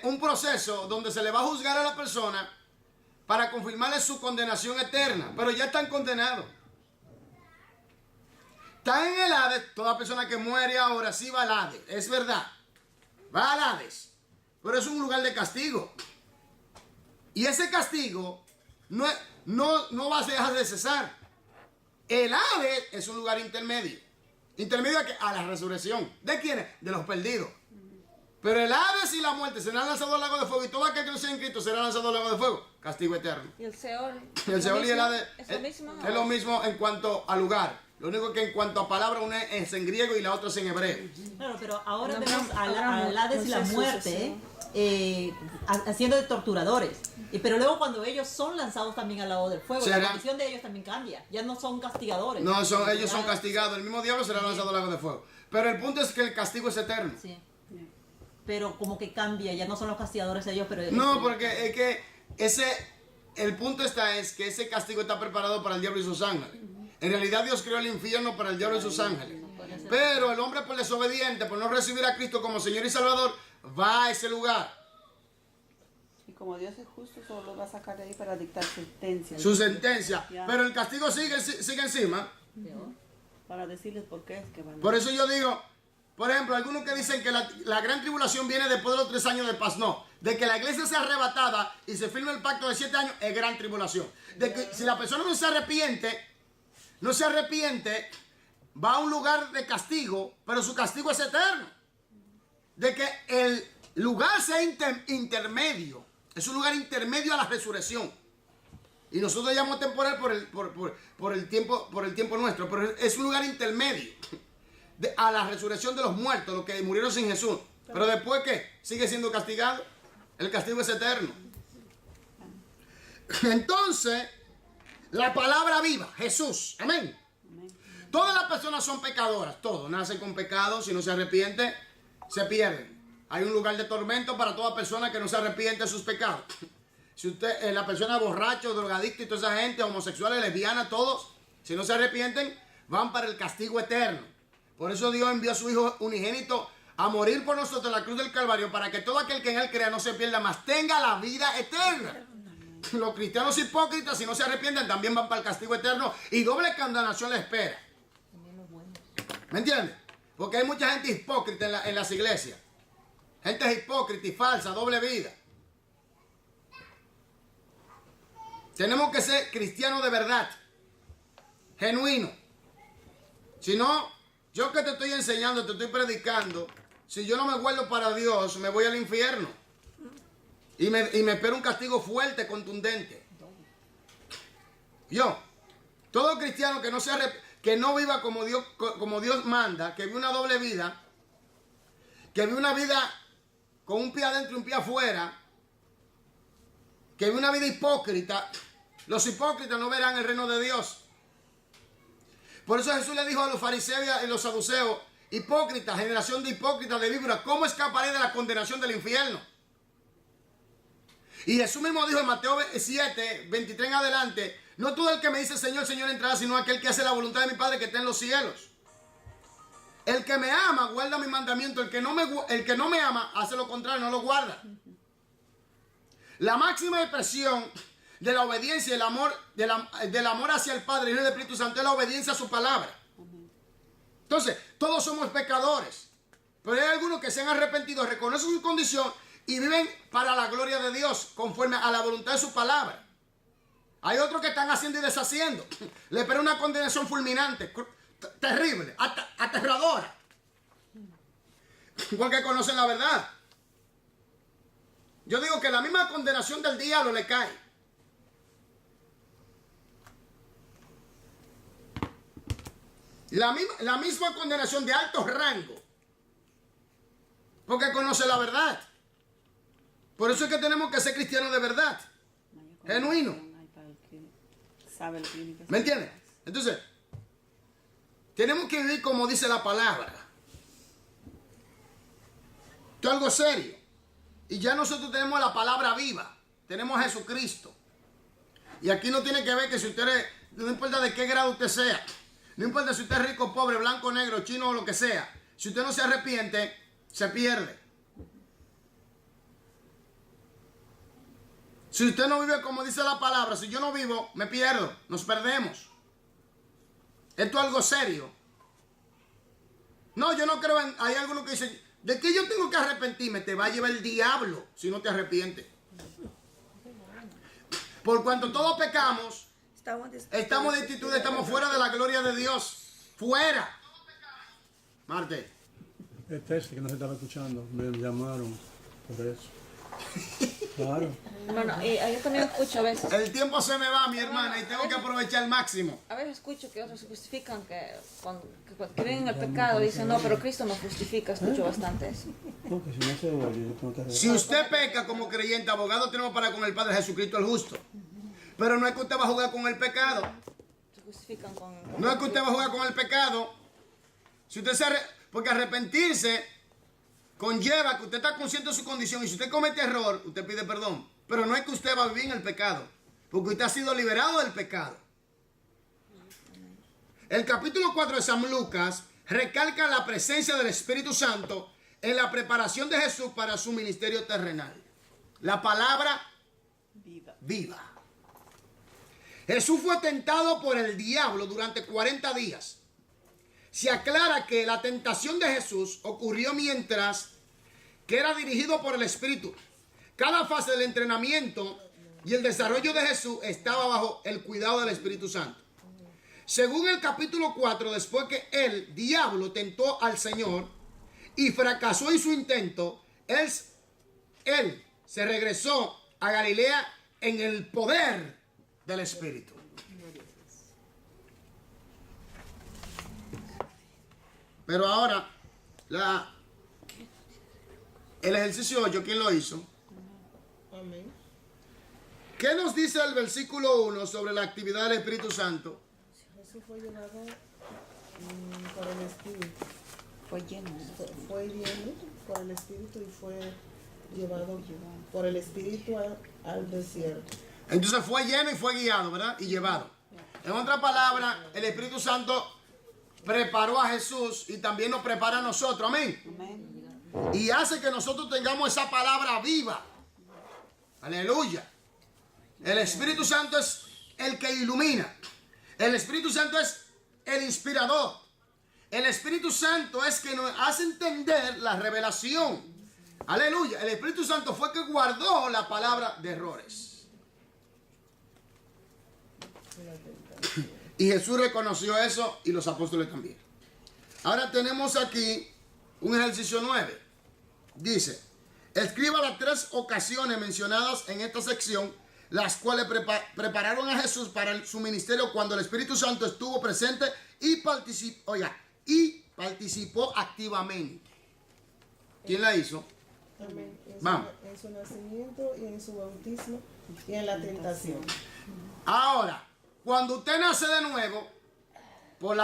S1: un proceso donde se le va a juzgar a la persona para confirmarle su condenación eterna. Pero ya están condenados. Están en el Hades. Toda persona que muere ahora sí va al Hades. Es verdad. Va al Hades. Pero es un lugar de castigo. Y ese castigo no va a dejar de cesar. El Hades es un lugar intermedio. ¿Intermedio a la resurrección? ¿De quiénes? De los perdidos. Pero el Hades y la muerte serán lanzados al lago de fuego. Y todo aquel que no sea en Cristo será lanzado al lago de fuego. Castigo eterno.
S7: ¿Y el Seol?
S1: El Seol y el Hades
S7: ¿Es lo mismo?
S1: es lo mismo en cuanto a lugar. Lo único que en cuanto a palabra, una es en griego y la otra es en hebreo.
S2: Claro, pero ahora
S7: No,
S2: tenemos
S7: no,
S2: al Hades y la
S7: Moisés
S2: muerte haciendo de torturadores. Pero luego cuando ellos son lanzados también al lago del fuego,
S1: Será-
S2: la condición de ellos también cambia. Ya no son castigadores.
S1: No, ellos son
S2: Ya-
S1: castigados. El mismo diablo será lanzado al lago de fuego. Pero el punto es que el castigo es eterno.
S2: Sí. Pero como que cambia, ya no son los castigadores ellos, pero...
S1: No, porque es que el punto es que ese castigo está preparado para el diablo y sus ángeles. En realidad Dios creó el infierno para el diablo y sus ángeles. Pero el hombre por desobediente, por no recibir a Cristo como Señor y Salvador, va a ese lugar.
S4: Y como Dios es justo, solo va a sacar de ahí para dictar sentencia.
S1: Su sentencia. Pero el castigo sigue encima.
S4: Para decirles por qué es que van a...
S1: Por eso yo digo, por ejemplo, algunos que dicen que la gran tribulación viene después de los 3 años de paz. No, de que la iglesia sea arrebatada y se firme el pacto de 7 años es gran tribulación. De que si la persona no se arrepiente, va a un lugar de castigo, pero su castigo es eterno. De que lugar sea intermedio. Es un lugar intermedio a la resurrección. Y nosotros llamamos temporal por el tiempo nuestro. Pero es un lugar intermedio a la resurrección de los muertos, los que murieron sin Jesús. Pero después, ¿qué? Sigue siendo castigado. El castigo es eterno. Entonces, la palabra viva, Jesús. Amén. Todas las personas son pecadoras. Todos nacen con pecado. Si no se arrepiente, se pierden. Hay un lugar de tormento para toda persona que no se arrepiente de sus pecados. Si usted, la persona borracho, drogadicto y toda esa gente, homosexuales, lesbianas, todos, si no se arrepienten, van para el castigo eterno. Por eso Dios envió a su Hijo unigénito a morir por nosotros en la cruz del Calvario, para que todo aquel que en Él crea no se pierda más, tenga la vida eterna. Los cristianos hipócritas, si no se arrepienten, también van para el castigo eterno y doble condenación les espera. ¿Me entiendes? Porque hay mucha gente hipócrita en las iglesias. Gente hipócrita y falsa, doble vida. Tenemos que ser cristianos de verdad, genuinos. Si no, yo que te estoy enseñando, te estoy predicando, si yo no me guardo para Dios, me voy al infierno. Y me espera un castigo fuerte, contundente. Todo cristiano que no viva como Dios manda, que vive una doble vida, que vive una vida con un pie adentro y un pie afuera, que vive una vida hipócrita, los hipócritas no verán el reino de Dios. Por eso Jesús le dijo a los fariseos y los saduceos: hipócritas, generación de hipócritas, de víboras, ¿cómo escaparé de la condenación del infierno? Y Jesús mismo dijo en Mateo 7, 23 en adelante: no todo el que me dice Señor, Señor entrará, sino aquel que hace la voluntad de mi Padre que está en los cielos. El que me ama guarda mi mandamiento, el que no me ama hace lo contrario, no lo guarda. La máxima expresión de la obediencia y el amor, del amor hacia el Padre y el Espíritu Santo es la obediencia a su palabra. Entonces, todos somos pecadores, pero hay algunos que se han arrepentido, reconocen su condición y viven para la gloria de Dios, conforme a la voluntad de su palabra. Hay otros que están haciendo y deshaciendo. Le espera una condenación fulminante, terrible, aterradora. Porque conocen la verdad. Yo digo que la misma condenación del diablo le cae. La misma condenación de alto rango. Porque conoce la verdad. Por eso es que tenemos que ser cristianos de verdad. Genuino. ¿Me entiendes? Entonces, tenemos que vivir como dice la palabra. Esto es algo serio. Y ya nosotros tenemos la palabra viva. Tenemos a Jesucristo. Y aquí no tiene que ver que si usted es, no importa de qué grado usted sea, no importa si usted es rico, pobre, blanco, negro, chino o lo que sea, si usted no se arrepiente, se pierde. Si usted no vive como dice la palabra, si yo no vivo, me pierdo, nos perdemos. Esto es algo serio. No, yo no creo en... Hay algunos que dicen, ¿de qué yo tengo que arrepentirme? Te va a llevar el diablo si no te arrepientes. Por cuanto todos pecamos, estamos destituidos, estamos fuera de la gloria de Dios. ¡Fuera! Marte.
S8: Este que no se estaba escuchando, me llamaron por eso. Claro.
S7: Bueno, y yo también escucho a veces.
S1: El tiempo se me va, mi hermana, y tengo que aprovechar al máximo.
S7: A veces escucho que otros se justifican que cuando creen en el pecado dicen no, pero Cristo nos justifica. Escucho bastante eso.
S8: No, que si no se vuelve, yo tengo que arreglar.
S1: Si usted peca como creyente, abogado tenemos para con el Padre Jesucristo el justo. Pero no es que usted va a jugar con el pecado.
S7: Se justifican con
S1: No es que usted va a jugar con el pecado. Si usted porque arrepentirse conlleva que usted está consciente de su condición, y si usted comete error, usted pide perdón. Pero no es que usted va a vivir en el pecado, porque usted ha sido liberado del pecado. El capítulo 4 de San Lucas recalca la presencia del Espíritu Santo en la preparación de Jesús para su ministerio terrenal. La palabra viva. Jesús fue tentado por el diablo durante 40 días. Se aclara que la tentación de Jesús ocurrió mientras que era dirigido por el Espíritu. Cada fase del entrenamiento y el desarrollo de Jesús estaba bajo el cuidado del Espíritu Santo. Según el capítulo 4, después que el diablo tentó al Señor y fracasó en su intento, él él se regresó a Galilea en el poder del Espíritu. Pero ahora, el ejercicio 8, ¿quién lo hizo?
S6: Amén.
S1: ¿Qué nos dice el versículo 1 sobre la actividad del Espíritu Santo?
S6: Jesús fue llevado por el Espíritu.
S4: Fue lleno.
S6: Fue lleno por el Espíritu y fue llevado por el Espíritu al desierto.
S1: Entonces fue lleno y fue guiado, ¿verdad? Y llevado. En otra palabra, el Espíritu Santo preparó a Jesús y también nos prepara a nosotros. Amén.
S4: Amén.
S1: Y hace que nosotros tengamos esa palabra viva. Aleluya. El Espíritu Santo es el que ilumina. El Espíritu Santo es el inspirador. El Espíritu Santo es que nos hace entender la revelación. Aleluya. El Espíritu Santo fue que guardó la palabra de errores. Y Jesús reconoció eso y los apóstoles también. Ahora tenemos aquí un ejercicio 9. Dice, escriba las 3 ocasiones mencionadas en esta sección, las cuales prepararon a Jesús para su ministerio cuando el Espíritu Santo estuvo presente y participó activamente. ¿Quién la hizo?
S6: Amén.
S1: Vamos.
S6: En su nacimiento y en su bautismo y en la tentación.
S1: Ahora, cuando usted nace de nuevo, por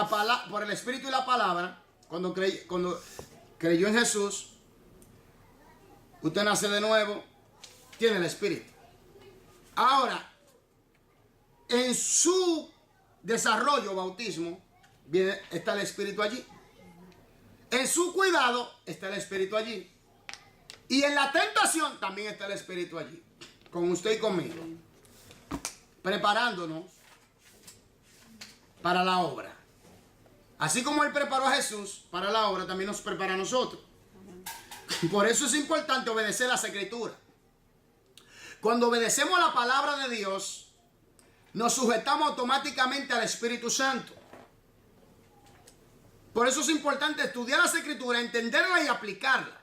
S1: el Espíritu y la palabra, cuando creyó en Jesús, usted nace de nuevo, tiene el Espíritu. Ahora, en su desarrollo, bautismo, está el Espíritu allí. En su cuidado está el Espíritu allí. Y en la tentación también está el Espíritu allí. Con usted y conmigo. Preparándonos para la obra. Así como Él preparó a Jesús para la obra, también nos prepara a nosotros. Por eso es importante obedecer las Escrituras. Cuando obedecemos la palabra de Dios, nos sujetamos automáticamente al Espíritu Santo. Por eso es importante estudiar las Escrituras, entenderla y aplicarla.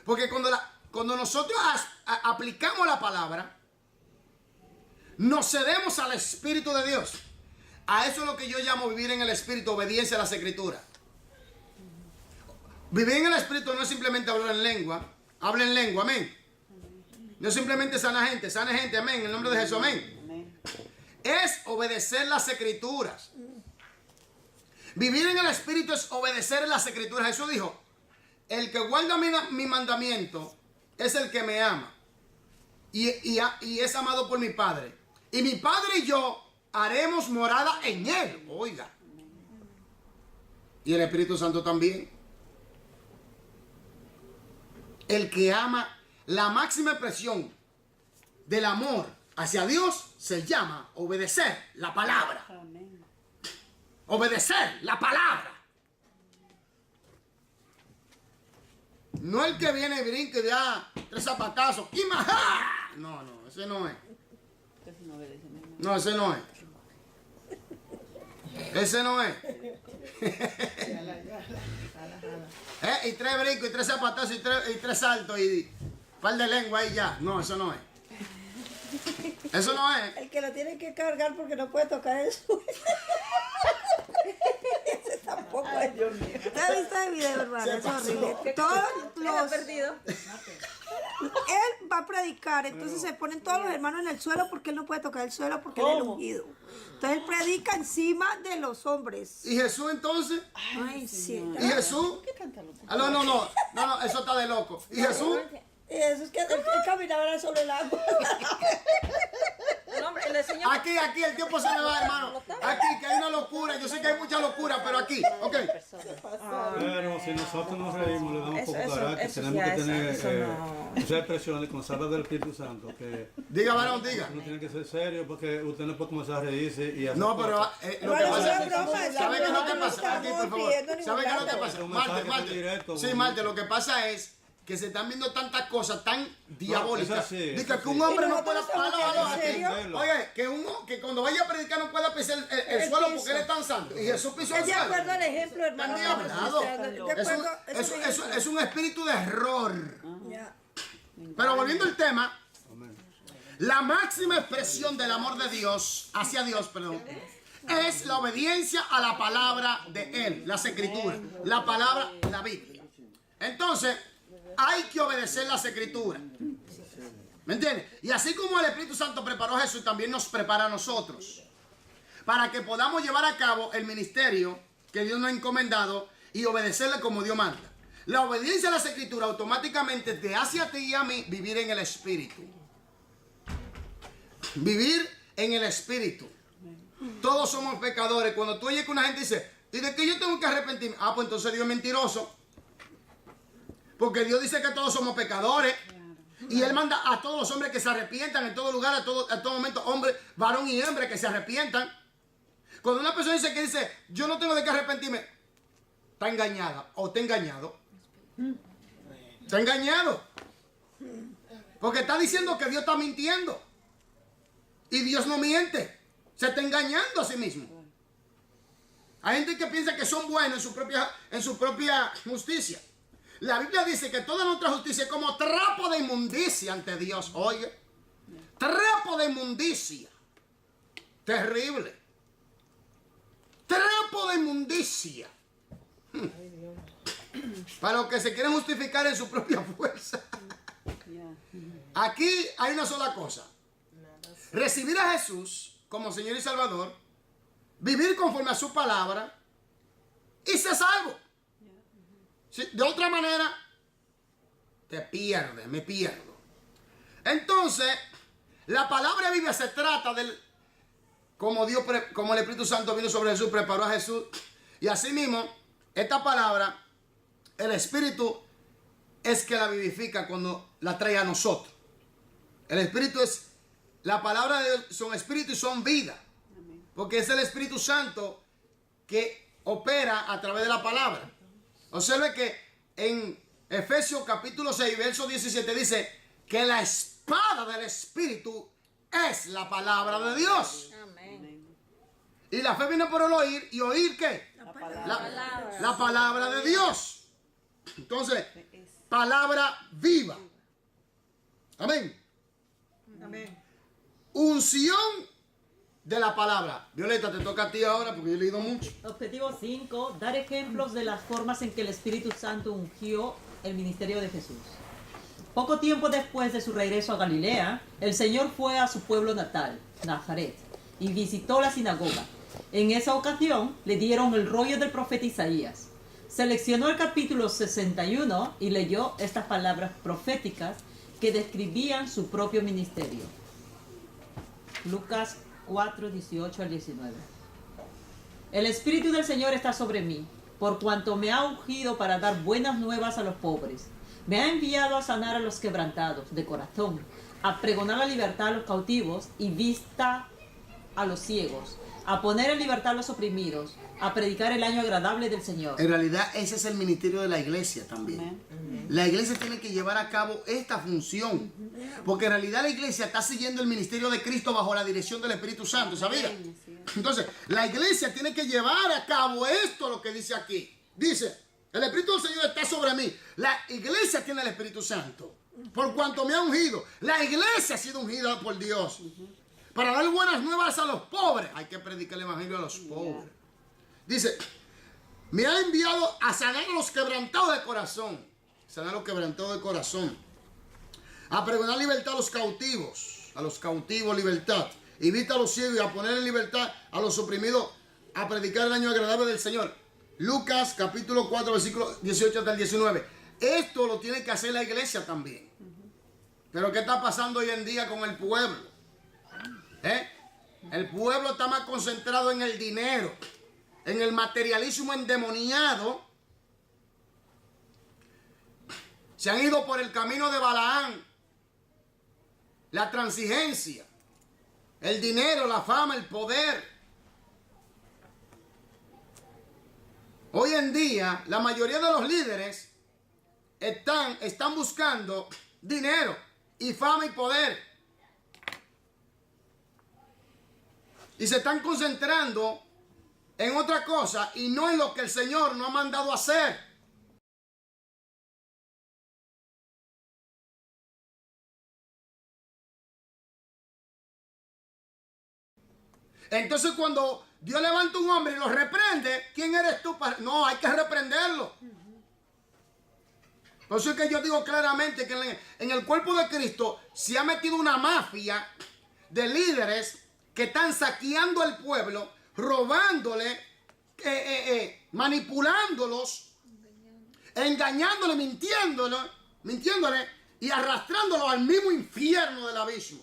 S1: Porque cuando nosotros aplicamos la palabra, nos cedemos al Espíritu de Dios. A eso es lo que yo llamo vivir en el Espíritu, obediencia a las Escrituras. Vivir en el Espíritu no es simplemente hablar en lengua. Habla en lengua, amén. No es simplemente sana gente, amén. En el nombre de Jesús, amén.
S4: Amén.
S1: Es obedecer las Escrituras. Vivir en el Espíritu es obedecer las Escrituras. Jesús dijo, el que guarda mi mandamiento es el que me ama. Y es amado por mi Padre. Y mi Padre y yo haremos morada en él. Oiga. Y el Espíritu Santo también. El que ama, la máxima expresión del amor hacia Dios se llama obedecer la palabra.
S4: Amén.
S1: Obedecer la palabra. No el que viene y brinca y da 3 zapatazos. ¡Y majá! No, ese no es.
S4: Entonces no obedece, mi hermano.
S1: No, ese no es. Ese no es. Y 3 brincos, y 3 zapatazos, y 3 saltos, y par de lengua ahí ya. No, eso no es. Eso no es.
S3: El que lo tiene que cargar porque no puede tocar el suelo. Ese tampoco es.
S4: Dios mío.
S3: ¿Te has visto el video, hermano? Es horrible. Todos los...
S7: perdido.
S3: Él va a predicar, entonces se ponen todos los hermanos en el suelo porque él no puede tocar el suelo porque él es el ungido. Entonces él predica encima de los hombres.
S1: ¿Y Jesús entonces?
S3: Ay, sí.
S1: ¿Y Jesús? Ah, no, eso está de loco. ¿Y Jesús?
S3: Eso es que él caminaba sobre el agua.
S7: El hombre, el Señor.
S1: Aquí, el tiempo se me va, hermano. Aquí, que hay una locura. Yo sé que hay mucha locura, pero aquí, ok.
S8: Pero si nosotros nos reímos, le damos
S7: Eso-
S8: poco
S7: eso-
S8: carácter,
S7: eso
S8: tenemos
S7: sí,
S8: que tener
S7: eso no.
S8: muchas expresiones cuando se habla del Espíritu Santo, que
S1: Diga, varón, diga.
S8: uno tiene que ser serio porque usted no puede comenzar a reírse y hacer
S1: No, pero
S8: cosas.
S1: lo que
S3: Bueno,
S1: pasa
S3: es broma, es
S1: ¿sabe qué es lo que
S3: broma, no
S1: pasa? Aquí, por
S3: estamos
S1: favor.
S3: pidiendo ningún
S1: ¿Sabe qué es lo que
S3: lado.
S1: pasa?
S8: Es un mensaje
S1: Marte.
S8: directo,
S1: Sí,
S8: bueno.
S1: Marte, lo que pasa es que se están viendo tantas cosas tan diabólicas.
S8: sí,
S1: Dice
S8: eso
S1: que un
S8: sí.
S1: hombre
S3: ¿Y
S1: no
S3: nosotros
S1: pueda...
S3: estamos
S1: Aló,
S3: en
S1: aquí.
S3: serio?
S1: Oye, que cuando vaya a predicar no pueda pisar el suelo porque él es tan santo. Y Jesús pisó el
S3: Es de
S1: suelo.
S3: acuerdo al ejemplo, hermano.
S1: Está endiablado.
S3: De acuerdo, es un ejemplo.
S1: Es un espíritu de error.
S3: Ya.
S1: Pero volviendo al tema, la máxima expresión del amor de Dios, hacia Dios, perdón, es la obediencia a la palabra de Él, las Escrituras, la palabra, la Biblia. Entonces, hay que obedecer las Escrituras. ¿Me entiendes? Y así como el Espíritu Santo preparó a Jesús, también nos prepara a nosotros, para que podamos llevar a cabo el ministerio que Dios nos ha encomendado y obedecerle como Dios manda. La obediencia a las Escrituras automáticamente te hace a ti y a mí vivir en el Espíritu. Vivir en el Espíritu. Todos somos pecadores. Cuando tú oyes que una gente dice, ¿y de qué yo tengo que arrepentirme? Ah, pues entonces Dios es mentiroso. Porque Dios dice que todos somos pecadores. Y Él manda a todos los hombres que se arrepientan en todo lugar, a todo momento, hombre, varón y hembra que se arrepientan. Cuando una persona dice, yo no tengo de qué arrepentirme, está engañada o está engañado. Está engañado. Porque está diciendo que Dios está mintiendo. Y Dios no miente. Se está engañando a sí mismo. Hay gente que piensa que son buenos en su propia justicia. La Biblia dice que toda nuestra justicia es como trapo de inmundicia ante Dios. Oye, trapo de inmundicia. Terrible. Trapo de inmundicia. Para los que se quieren justificar en su propia fuerza. Aquí hay una sola cosa. Recibir a Jesús como Señor y Salvador, vivir conforme a su palabra y ser salvo. De otra manera, te pierdes, me pierdo. Entonces, la palabra Biblia se trata del como el Espíritu Santo vino sobre Jesús, preparó a Jesús. Y así mismo, esta palabra, el Espíritu es que la vivifica cuando la trae a nosotros. El Espíritu es, la palabra de Dios son Espíritu y son vida. Porque es el Espíritu Santo que opera a través de la palabra. Observe que en Efesios capítulo 6, verso 17 dice que la espada del Espíritu es la palabra de Dios.
S7: Amén.
S1: Y la fe viene por el oír. ¿Y oír qué? La palabra de Dios. Entonces, palabra viva. Amén.
S3: Amén.
S1: Unción de la palabra. Violeta, te toca a ti ahora porque yo he leído mucho.
S2: Objetivo 5. Dar ejemplos de las formas en que el Espíritu Santo ungió el ministerio de Jesús. Poco tiempo después de su regreso a Galilea, el Señor fue a su pueblo natal, Nazaret, y visitó la sinagoga. En esa ocasión le dieron el rollo del profeta Isaías. Seleccionó el capítulo 61 y leyó estas palabras proféticas que describían su propio ministerio. Lucas 4, 18 al 19. El Espíritu del Señor está sobre mí, por cuanto me ha ungido para dar buenas nuevas a los pobres. Me ha enviado a sanar a los quebrantados de corazón, a pregonar la libertad a los cautivos y vista a los ciegos, a poner en libertad a los oprimidos, a predicar el año agradable del Señor.
S1: En realidad ese es el ministerio de la iglesia también. La iglesia tiene que llevar a cabo esta función. Porque en realidad la iglesia está siguiendo el ministerio de Cristo bajo la dirección del Espíritu Santo, ¿sabía? Entonces, la iglesia tiene que llevar a cabo esto, lo que dice aquí. Dice, el Espíritu del Señor está sobre mí. La iglesia tiene el Espíritu Santo. Por cuanto me ha ungido. La iglesia ha sido ungida por Dios. Para dar buenas nuevas a los pobres. Hay que predicar el evangelio a los pobres. Dice, me ha enviado a sanar a los quebrantados de corazón. Sanar a los quebrantados de corazón. A pregonar libertad a los cautivos. A los cautivos libertad. Y vista a los ciegos y a poner en libertad a los oprimidos. A predicar el año agradable del Señor. Lucas capítulo 4 versículo 18 hasta el 19. Esto lo tiene que hacer la iglesia también. Pero ¿qué está pasando hoy en día con el pueblo? El pueblo está más concentrado en el dinero, en el materialismo endemoniado. Se han ido por el camino de Balaán, la transigencia, el dinero, la fama, el poder. Hoy en día, la mayoría de los líderes están buscando dinero y fama y poder. Y se están concentrando en otra cosa y no en lo que el Señor nos ha mandado a hacer. Entonces cuando Dios levanta un hombre y lo reprende, ¿quién eres tú para...? No, hay que reprenderlo. Por eso es que yo digo claramente que en el cuerpo de Cristo se ha metido una mafia de líderes que están saqueando al pueblo, robándole, manipulándolos, engañándole, mintiéndole y arrastrándolos al mismo infierno del abismo.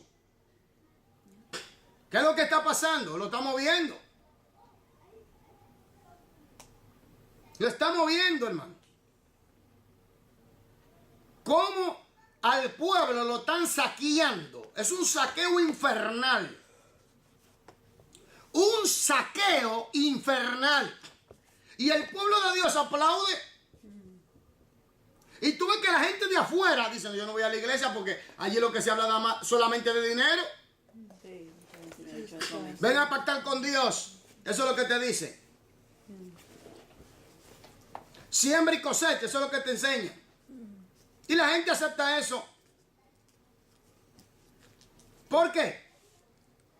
S1: ¿Qué es lo que está pasando? Lo estamos viendo. Lo estamos viendo, hermano. ¿Cómo al pueblo lo están saqueando? Es un saqueo infernal. Un saqueo infernal. Y el pueblo de Dios aplaude. Y tú ves que la gente de afuera dicen, yo no voy a la iglesia porque allí lo que se habla nada más solamente de dinero. Ven a pactar con Dios. Eso es lo que te dice. Siembra y cosecha, eso es lo que te enseña. Y la gente acepta eso. ¿Por qué?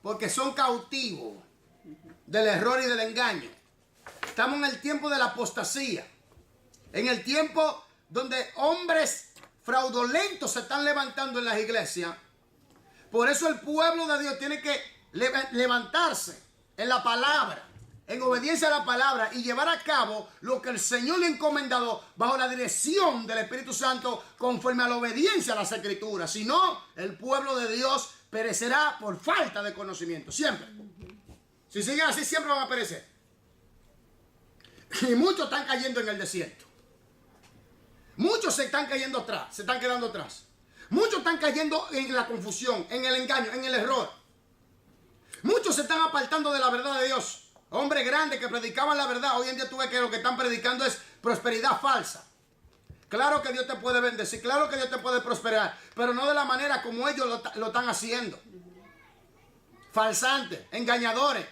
S1: Porque son cautivos del error y del engaño. Estamos en el tiempo de la apostasía. En el tiempo donde hombres fraudulentos se están levantando en las iglesias. Por eso el pueblo de Dios tiene que levantarse en la palabra, en obediencia a la palabra y llevar a cabo lo que el Señor le ha encomendado bajo la dirección del Espíritu Santo conforme a la obediencia a las Escrituras. Si no, el pueblo de Dios perecerá por falta de conocimiento. Siempre. Si siguen así, siempre van a perecer. Y muchos están cayendo en el desierto. Muchos se están cayendo atrás, se están quedando atrás. Muchos están cayendo en la confusión, en el engaño, en el error. Muchos se están apartando de la verdad de Dios. Hombres grandes que predicaban la verdad, hoy en día tú ves que lo que están predicando es prosperidad falsa. Claro que Dios te puede bendecir, claro que Dios te puede prosperar, pero no de la manera como ellos lo están haciendo. Falsantes, engañadores,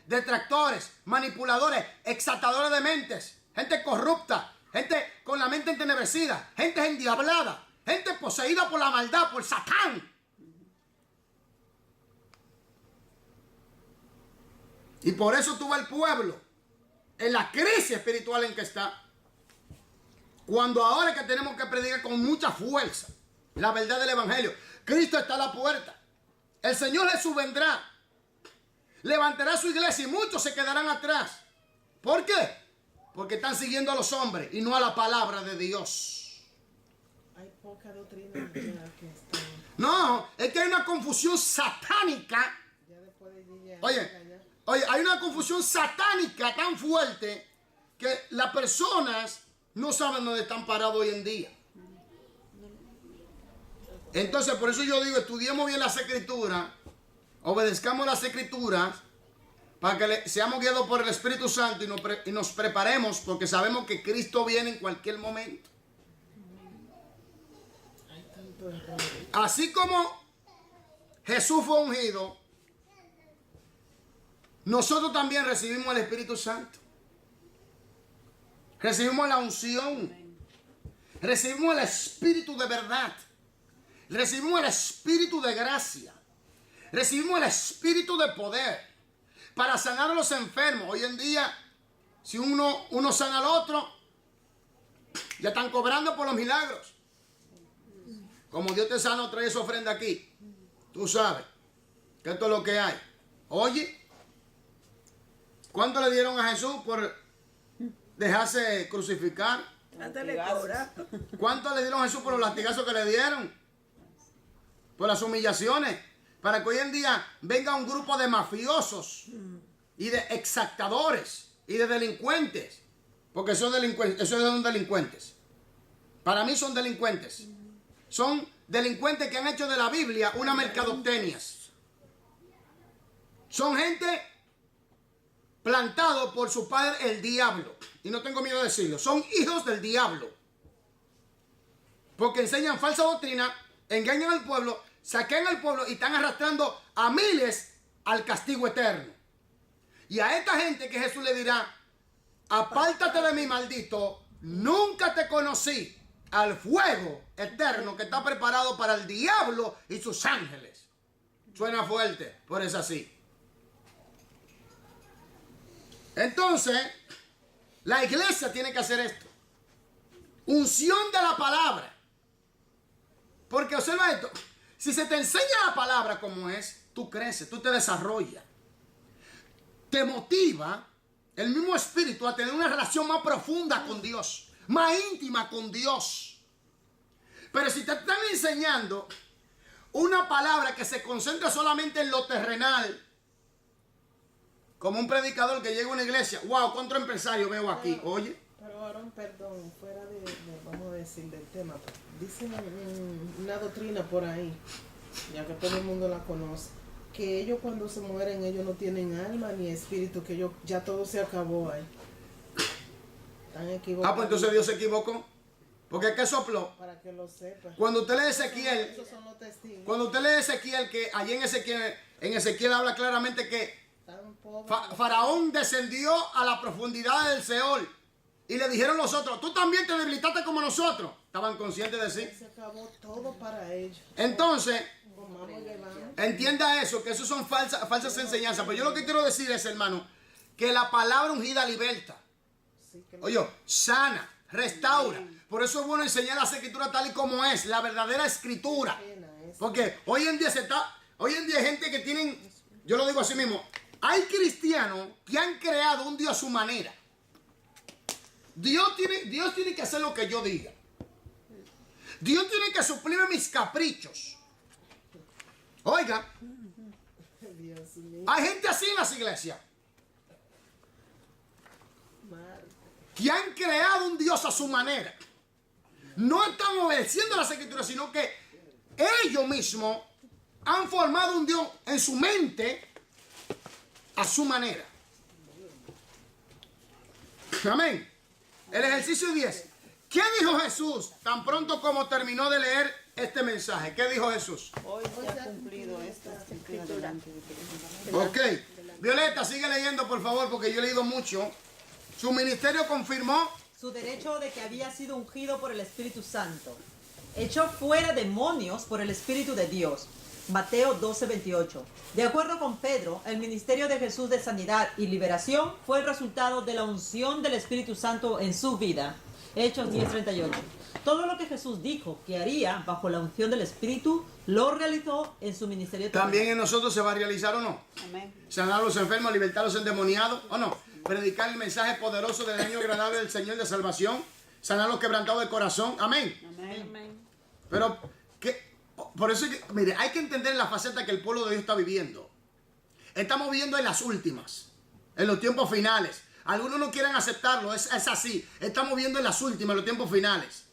S1: detractores, manipuladores, exaltadores de mentes, gente corrupta, gente con la mente entenebrecida, gente endiablada, gente poseída por la maldad, por Satán. Y por eso tuvo el pueblo en la crisis espiritual en que está. Cuando ahora es que tenemos que predicar con mucha fuerza la verdad del Evangelio. Cristo está a la puerta. El Señor Jesús vendrá. Levantará su iglesia y muchos se quedarán atrás. ¿Por qué? Porque están siguiendo a los hombres y no a la palabra de Dios.
S6: Hay poca doctrina que está.
S1: No, es que hay una confusión satánica.
S6: Ya después de ya,
S1: Oye, hay una confusión satánica tan fuerte que las personas no saben dónde están parados hoy en día. Entonces, por eso yo digo, estudiemos bien las Escrituras, obedezcamos las Escrituras, para que seamos guiados por el Espíritu Santo y nos preparemos, porque sabemos que Cristo viene en cualquier momento. Así como Jesús fue ungido, nosotros también recibimos el Espíritu Santo. Recibimos la unción. Recibimos el Espíritu de verdad. Recibimos el Espíritu de gracia. Recibimos el Espíritu de poder para sanar a los enfermos. Hoy en día, si uno sana al otro, ya están cobrando por los milagros. Como Dios te sana, trae esa ofrenda aquí. Tú sabes que esto es lo que hay. Oye, ¿cuánto le dieron a Jesús por dejarse crucificar? ¿Cuánto le dieron a Jesús por los latigazos que le dieron? Por las humillaciones. Para que hoy en día venga un grupo de mafiosos y de exactadores y de delincuentes. Porque son delincuentes, esos son delincuentes. Para mí son delincuentes. Son delincuentes que han hecho de la Biblia una mercadotecnia. Son gente plantado por su padre el diablo. Y no tengo miedo de decirlo. Son hijos del diablo. Porque enseñan falsa doctrina, engañan al pueblo, saquean al pueblo y están arrastrando a miles al castigo eterno. Y a esta gente que Jesús le dirá, apártate de mí, maldito, nunca te conocí, al fuego eterno que está preparado para el diablo y sus ángeles. Suena fuerte, pero es así. Entonces, la iglesia tiene que hacer esto. Unción de la palabra. Porque observa esto. Si se te enseña la palabra como es, tú creces, tú te desarrollas. Te motiva el mismo espíritu a tener una relación más profunda con Dios. Más íntima con Dios. Pero si te están enseñando una palabra que se concentra solamente en lo terrenal, como un predicador que llega a una iglesia, wow, ¿cuántos empresarios veo aquí? Oye.
S6: Pero varón, perdón, fuera vamos a decir, del tema. Dicen una doctrina por ahí, ya que todo el mundo la conoce, que ellos cuando se mueren, ellos no tienen alma ni espíritu, que ellos ya todo se acabó ahí. Están equivocados.
S1: Pues entonces Dios se equivocó. Porque es que sopló.
S6: Para que lo sepa.
S1: Cuando usted lee Ezequiel,
S6: Esos son los testigos.
S1: cuando usted lee Ezequiel, que allí en Ezequiel habla claramente que
S6: Tan pobres.
S1: Faraón descendió a la profundidad del Seol. Y le dijeron los otros, tú también te debilitaste como nosotros. Estaban conscientes de sí.
S6: Se acabó todo para ellos.
S1: Entonces,
S6: Comamos y bebamos.
S1: entienda eso, que eso son falsas enseñanzas. Pero yo lo que quiero decir es, hermano, que la palabra ungida liberta.
S6: Sí, que
S1: Oye, sana, restaura. Por eso es bueno enseñar las escrituras tal y como es, la verdadera escritura. Porque hoy en día hay gente que tienen, yo lo digo así mismo, hay cristianos que han creado un Dios a su manera. Dios tiene que hacer lo que yo diga. Dios tiene que suplirme mis caprichos. Oiga,
S6: Dios mío.
S1: hay gente así en las iglesias que han creado un Dios a su manera. No están obedeciendo las escrituras, sino que ellos mismos han formado un Dios en su mente a su manera. Amén. El ejercicio 10. ¿Qué dijo Jesús tan pronto como terminó de leer este mensaje? ¿Qué dijo Jesús?
S4: Hoy se ha cumplido esta escritura delante de ti.
S1: Ok. Violeta, sigue leyendo, por favor, porque yo he leído mucho. Su ministerio confirmó
S2: su derecho de que había sido ungido por el Espíritu Santo. Echó fuera demonios por el Espíritu de Dios. Mateo 12:28. De acuerdo con Pedro, el ministerio de Jesús de sanidad y liberación fue el resultado de la unción del Espíritu Santo en su vida. Hechos 10:38. Todo lo que Jesús dijo que haría bajo la unción del Espíritu, lo realizó en su ministerio.
S1: ¿también en nosotros se va a realizar o no?
S4: Amén.
S1: Sanar a los enfermos, libertar a los endemoniados o no. Predicar el mensaje poderoso del año agradable del Señor de salvación. Sanar a los quebrantados de corazón. Amén.
S4: Amén.
S1: Pero, por eso, mire, hay que entender la faceta que el pueblo de Dios está viviendo. Estamos viviendo en las últimas, en los tiempos finales. Algunos no quieren aceptarlo, es así. Estamos viviendo en las últimas, en los tiempos finales.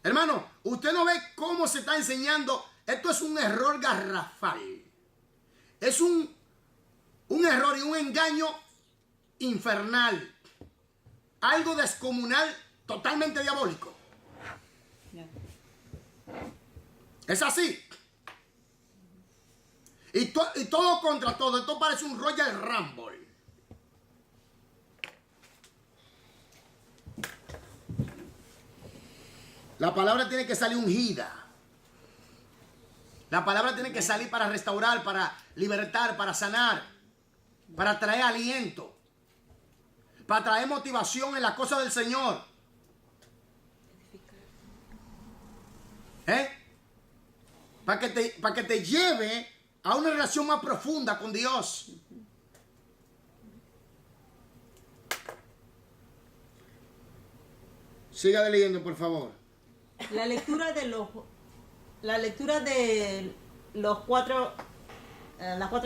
S1: Hermano, usted no ve cómo se está enseñando. Esto es un error garrafal. Es un error y un engaño infernal. Algo descomunal, totalmente diabólico. Es así. Y todo contra todo. Esto parece un Royal Rumble. La palabra tiene que salir ungida. La palabra tiene que salir para restaurar, para libertar, para sanar, para traer aliento, para traer motivación en la cosa del Señor. Para que te lleve a una relación más profunda con Dios. Siga leyendo, por favor.
S2: La lectura de las cuatro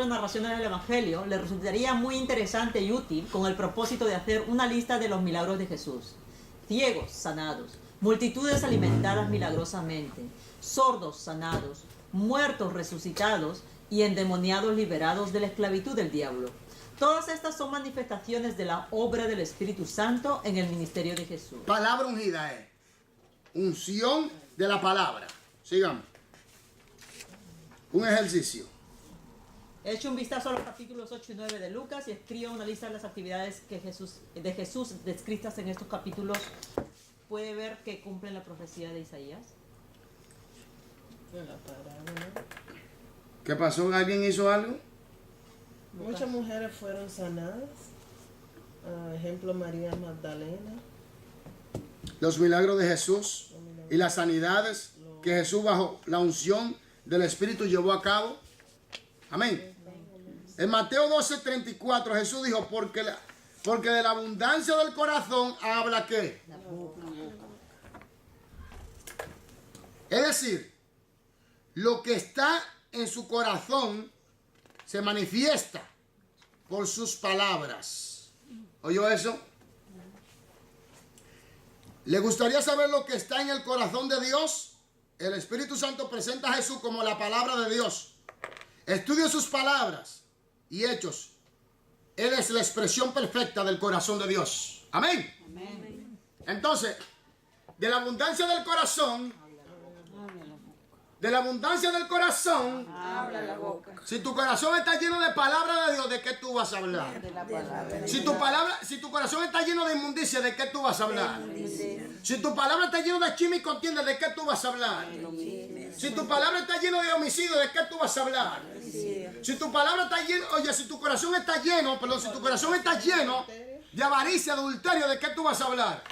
S2: narraciones del Evangelio le resultaría muy interesante y útil con el propósito de hacer una lista de los milagros de Jesús. Ciegos sanados, multitudes alimentadas milagrosamente, sordos sanados, muertos resucitados y endemoniados liberados de la esclavitud del diablo. Todas estas son manifestaciones de la obra del Espíritu Santo en el ministerio de Jesús.
S1: Palabra ungida es unción de la palabra. Sigamos. Un ejercicio.
S2: He hecho un vistazo a los capítulos 8 y 9 de Lucas y escribo una lista de las actividades de Jesús descritas en estos capítulos. ¿Puede ver que cumplen la profecía de Isaías?
S1: ¿Qué pasó? ¿Alguien hizo algo?
S6: Muchas mujeres fueron sanadas. Ejemplo, María Magdalena.
S1: Los milagros de Jesús y las sanidades que Jesús bajo la unción del Espíritu llevó a cabo. Amén. En Mateo 12:34 Jesús dijo, porque de la abundancia del corazón habla ¿qué? Es decir, lo que está en su corazón se manifiesta por sus palabras. ¿Oyó eso? ¿Le gustaría saber lo que está en el corazón de Dios? El Espíritu Santo presenta a Jesús como la palabra de Dios. Estudia sus palabras y hechos. Él es la expresión perfecta del corazón de Dios. Amén. Amén. Entonces, de la abundancia del corazón,
S3: Habla la boca.
S1: si tu corazón está lleno de palabra de Dios, ¿de qué tú vas a hablar?
S4: De la palabra.
S1: Si tu corazón está lleno de inmundicia, ¿de qué tú vas a hablar? Si tu palabra está lleno de chisme y contienda, ¿de qué tú vas a hablar? Si tu palabra está lleno de homicidio, ¿de qué tú vas a hablar? Si tu palabra está lleno, si tu corazón está lleno, si tu corazón está lleno de avaricia, de adulterio, ¿de qué tú vas a hablar?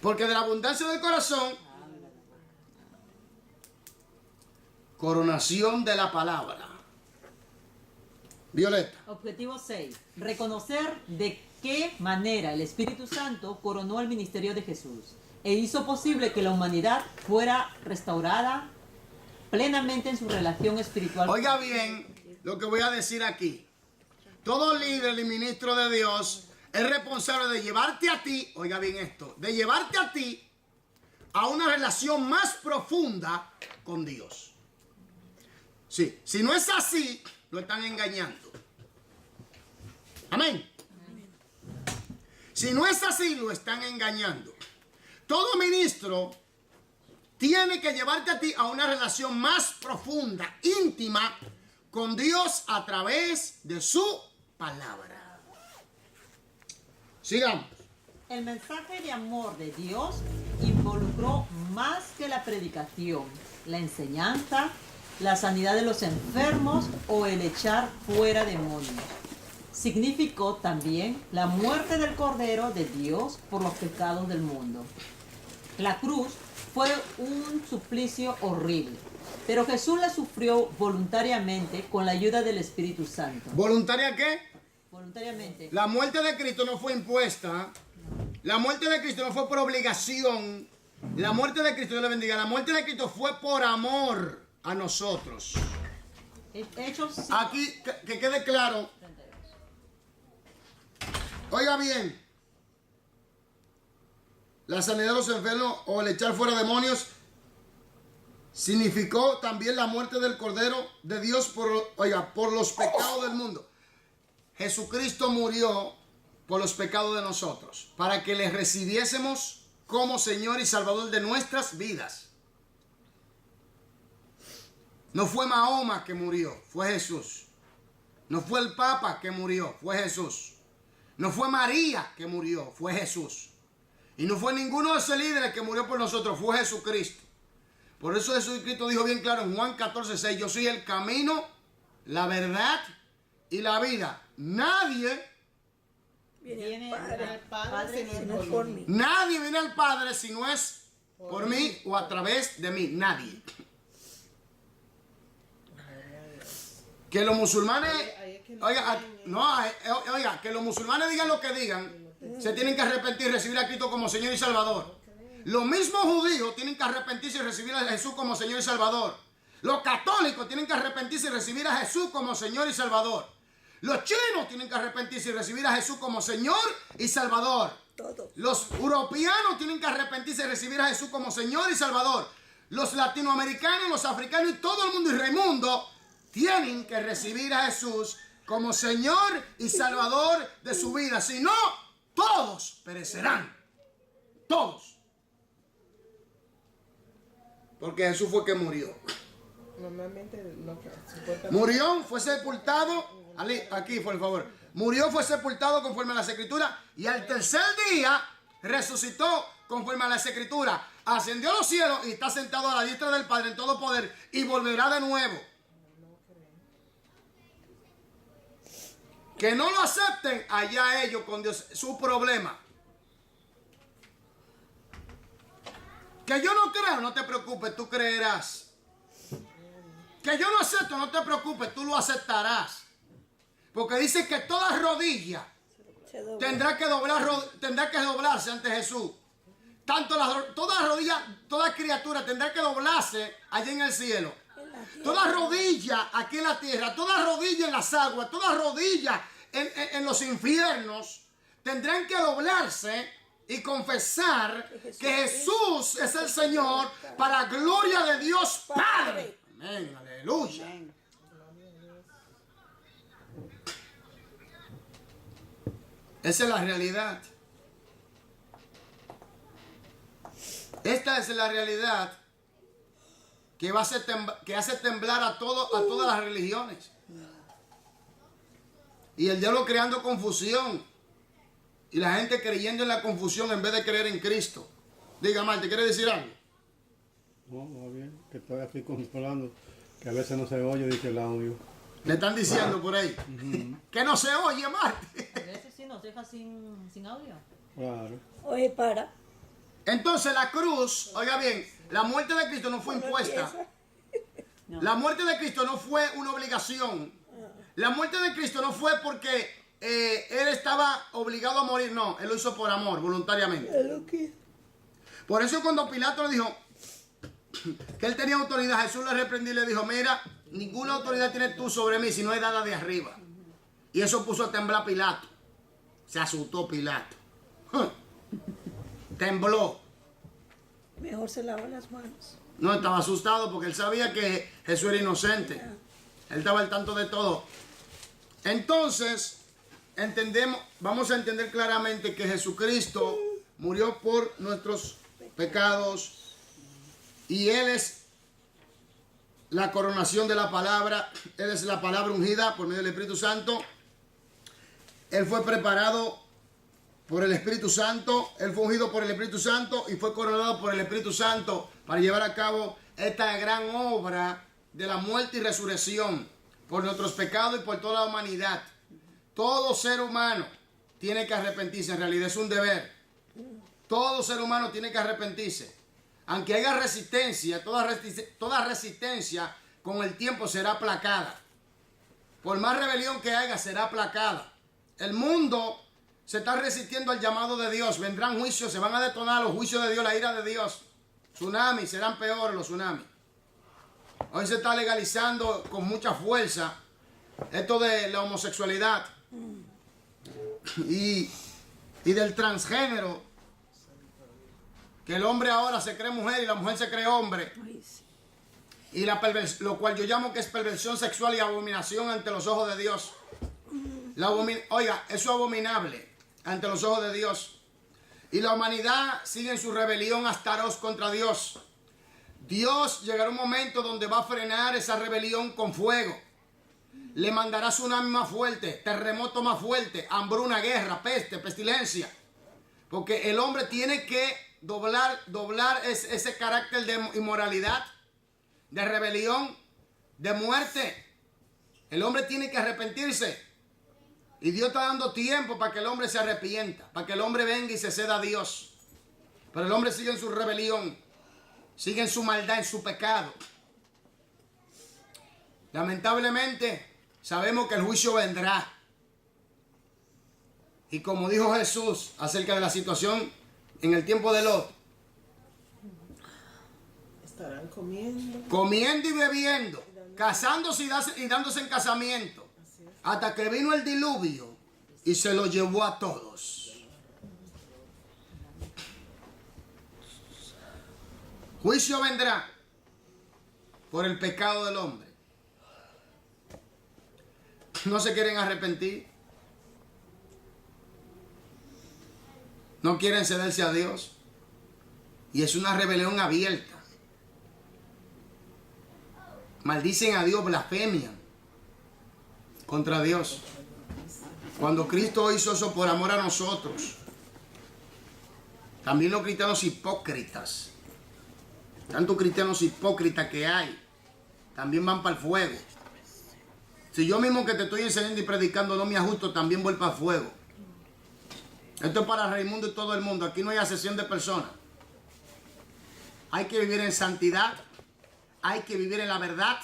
S1: Porque de la abundancia del corazón, coronación de la palabra. Violeta.
S2: Objetivo 6. Reconocer de qué manera el Espíritu Santo coronó el ministerio de Jesús e hizo posible que la humanidad fuera restaurada plenamente en su relación espiritual.
S1: Oiga bien lo que voy a decir aquí. Todo líder y ministro de Dios es responsable de llevarte a ti, oiga bien esto, de llevarte a ti a una relación más profunda con Dios. Sí, si no es así, lo están engañando. Amén. Si no es así, lo están engañando. Todo ministro tiene que llevarte a ti a una relación más profunda, íntima, con Dios a través de su palabra. Sigamos.
S2: El mensaje de amor de Dios involucró más que la predicación, la enseñanza, la sanidad de los enfermos o el echar fuera demonios. Significó también la muerte del Cordero de Dios por los pecados del mundo. La cruz fue un suplicio horrible, pero Jesús la sufrió voluntariamente con la ayuda del Espíritu Santo.
S1: ¿Voluntaria qué?
S2: Voluntariamente.
S1: La muerte de Cristo no fue impuesta. La muerte de Cristo no fue por obligación. La muerte de Cristo, Dios le bendiga. La muerte de Cristo fue por amor a nosotros.
S2: Hechos
S1: Aquí, que quede claro. Oiga bien. La sanidad de los enfermos o el echar fuera demonios significó también la muerte del Cordero de Dios por los pecados del mundo. Jesucristo murió por los pecados de nosotros, para que le recibiésemos como Señor y Salvador de nuestras vidas. No fue Mahoma que murió, fue Jesús. No fue el Papa que murió, fue Jesús. No fue María que murió, fue Jesús. Y no fue ninguno de esos líderes que murió por nosotros, fue Jesucristo. Por eso Jesucristo dijo bien claro en Juan 14:6, yo soy el camino, la verdad y la vida. Nadie
S2: viene
S6: al Padre
S3: Si no es por mí.
S1: Nadie viene al Padre si no es por mí o a través de mí. Nadie. Que los musulmanes, que los musulmanes digan lo que digan, se tienen que arrepentir y recibir a Cristo como Señor y Salvador. Los mismos judíos tienen que arrepentirse y recibir a Jesús como Señor y Salvador. Los católicos tienen que arrepentirse y recibir a Jesús como Señor y Salvador. Los chinos tienen que arrepentirse y recibir a Jesús como Señor y Salvador.
S3: Todo.
S1: Los europeanos tienen que arrepentirse y recibir a Jesús como Señor y Salvador. Los latinoamericanos, los africanos y todo el mundo y remundo tienen que recibir a Jesús como Señor y Salvador de su vida. Si no, todos perecerán. Todos. Porque Jesús fue que murió.
S6: Normalmente lo que supuestamente
S1: Murió, fue sepultado. Aquí, por favor. Murió, fue sepultado conforme a las Escrituras. Y al tercer día resucitó conforme a las Escrituras. Ascendió a los cielos y está sentado a la diestra del Padre en todo poder. Y volverá de nuevo. Que no lo acepten, allá ellos con Dios, su problema. Que yo no creo, no te preocupes, tú creerás. Que yo no acepto, no te preocupes, tú lo aceptarás. Porque dice que toda rodilla tendrá que doblarse ante Jesús. Toda rodilla, toda criatura tendrá que doblarse allá en el cielo. Toda rodilla aquí en la tierra, toda rodilla en las aguas, toda rodilla en los infiernos tendrán que doblarse y confesar que Jesús es el Señor para gloria de Dios Padre. Amén, aleluya.
S4: Amén.
S1: Esa es la realidad. Esta es la realidad que hace temblar a todas las religiones. Y el diablo creando confusión. Y la gente creyendo en la confusión en vez de creer en Cristo. Diga, Marte, ¿quiere decir algo?
S8: No, no, bien, que estoy aquí controlando, que a veces no se oye, dice el audio.
S1: Le están diciendo por ahí. Que no se oye, Marte.
S2: A veces sí nos deja sin audio.
S8: Claro.
S3: Oye, para.
S1: Entonces la cruz, oiga bien, la muerte de Cristo no fue impuesta. La muerte de Cristo no fue una obligación. La muerte de Cristo no fue porque Él estaba obligado a morir. No, Él lo hizo por amor, voluntariamente. Por eso cuando Pilato le dijo que Él tenía autoridad, Jesús le reprendió y le dijo, mira, ninguna autoridad tienes tú sobre mí si no es dada de arriba. Y eso puso a temblar a Pilato. Se asustó Pilato. Tembló.
S3: Mejor se lava las manos.
S1: No, estaba asustado porque él sabía que Jesús era inocente. Él estaba al tanto de todo. Entonces, vamos a entender claramente que Jesucristo murió por nuestros pecados y Él es la coronación de la palabra. Él es la palabra ungida por medio del Espíritu Santo. Él fue preparado por el Espíritu Santo, Él fue ungido por el Espíritu Santo y fue coronado por el Espíritu Santo para llevar a cabo esta gran obra de la muerte y resurrección por nuestros pecados y por toda la humanidad. Todo ser humano tiene que arrepentirse, en realidad es un deber. Todo ser humano tiene que arrepentirse. Aunque haya resistencia, toda resistencia con el tiempo será aplacada. Por más rebelión que haya, será aplacada. El mundo se está resistiendo al llamado de Dios. Vendrán juicios, se van a detonar los juicios de Dios, la ira de Dios. Tsunamis, serán peores los tsunamis. Hoy se está legalizando con mucha fuerza esto de la homosexualidad y del transgénero. Que el hombre ahora se cree mujer y la mujer se cree hombre. Y lo cual yo llamo que es perversión sexual y abominación ante los ojos de Dios. Oiga, eso es abominable ante los ojos de Dios. Y la humanidad sigue en su rebelión astaroz contra Dios. Dios llegará un momento donde va a frenar esa rebelión con fuego. Le mandará tsunami más fuerte, terremoto más fuerte, hambruna, guerra, peste, pestilencia. Porque el hombre tiene que doblar ese carácter de inmoralidad, de rebelión, de muerte. El hombre tiene que arrepentirse. Y Dios está dando tiempo para que el hombre se arrepienta, para que el hombre venga y se ceda a Dios. Pero el hombre sigue en su rebelión, sigue en su maldad, en su pecado. Lamentablemente, sabemos que el juicio vendrá. Y como dijo Jesús acerca de la situación en el tiempo de Lot,
S6: Estarán comiendo.
S1: comiendo y bebiendo, casándose y dándose en casamiento, hasta que vino el diluvio y se lo llevó a todos. Juicio vendrá por el pecado del hombre. No se quieren arrepentir. No quieren cederse a Dios. Y es una rebelión abierta. Maldicen a Dios, blasfemian contra Dios. Cuando Cristo hizo eso por amor a nosotros. También los cristianos hipócritas. Tantos cristianos hipócritas que hay. También van para el fuego. Si yo mismo que te estoy enseñando y predicando no me ajusto, también voy para fuego. Esto es para Raimundo y todo el mundo. Aquí no hay asesión de personas. Hay que vivir en santidad, hay que vivir en la verdad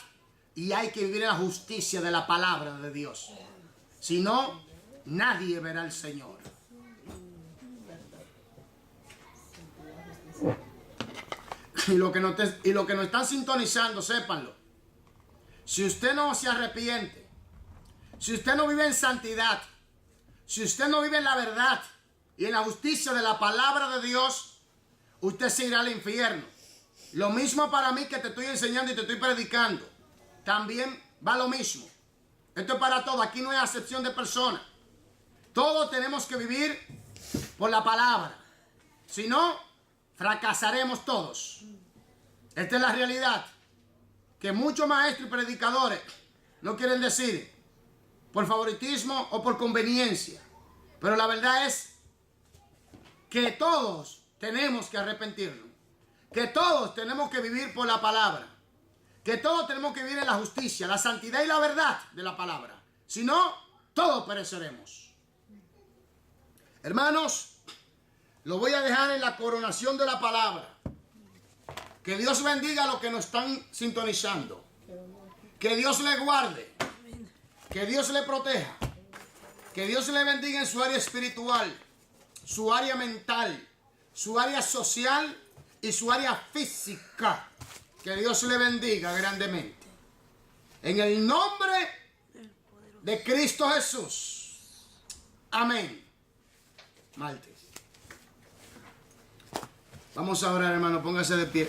S1: y hay que vivir en la justicia de la palabra de Dios. Si no, nadie verá al Señor. Y lo que nos están sintonizando, sépanlo. Si usted no se arrepiente, si usted no vive en santidad, si usted no vive en la verdad y en la justicia de la palabra de Dios, usted se irá al infierno. Lo mismo para mí que te estoy enseñando y te estoy predicando. También va lo mismo. Esto es para todos. Aquí no hay acepción de personas. Todos tenemos que vivir por la palabra. Si no, fracasaremos todos. Esta es la realidad. Que muchos maestros y predicadores no quieren decir por favoritismo o por conveniencia. Pero la verdad es que todos tenemos que arrepentirnos. Que todos tenemos que vivir por la palabra. Que todos tenemos que vivir en la justicia, la santidad y la verdad de la palabra. Si no, todos pereceremos. Hermanos, lo voy a dejar en la coronación de la palabra. Que Dios bendiga a los que nos están sintonizando. Que Dios le guarde. Que Dios le proteja. Que Dios le bendiga en su área espiritual, su área mental, su área social y su área física. Que Dios le bendiga grandemente. En el nombre de Cristo Jesús. Amén. Martes. Vamos a orar, hermano. Póngase de pie.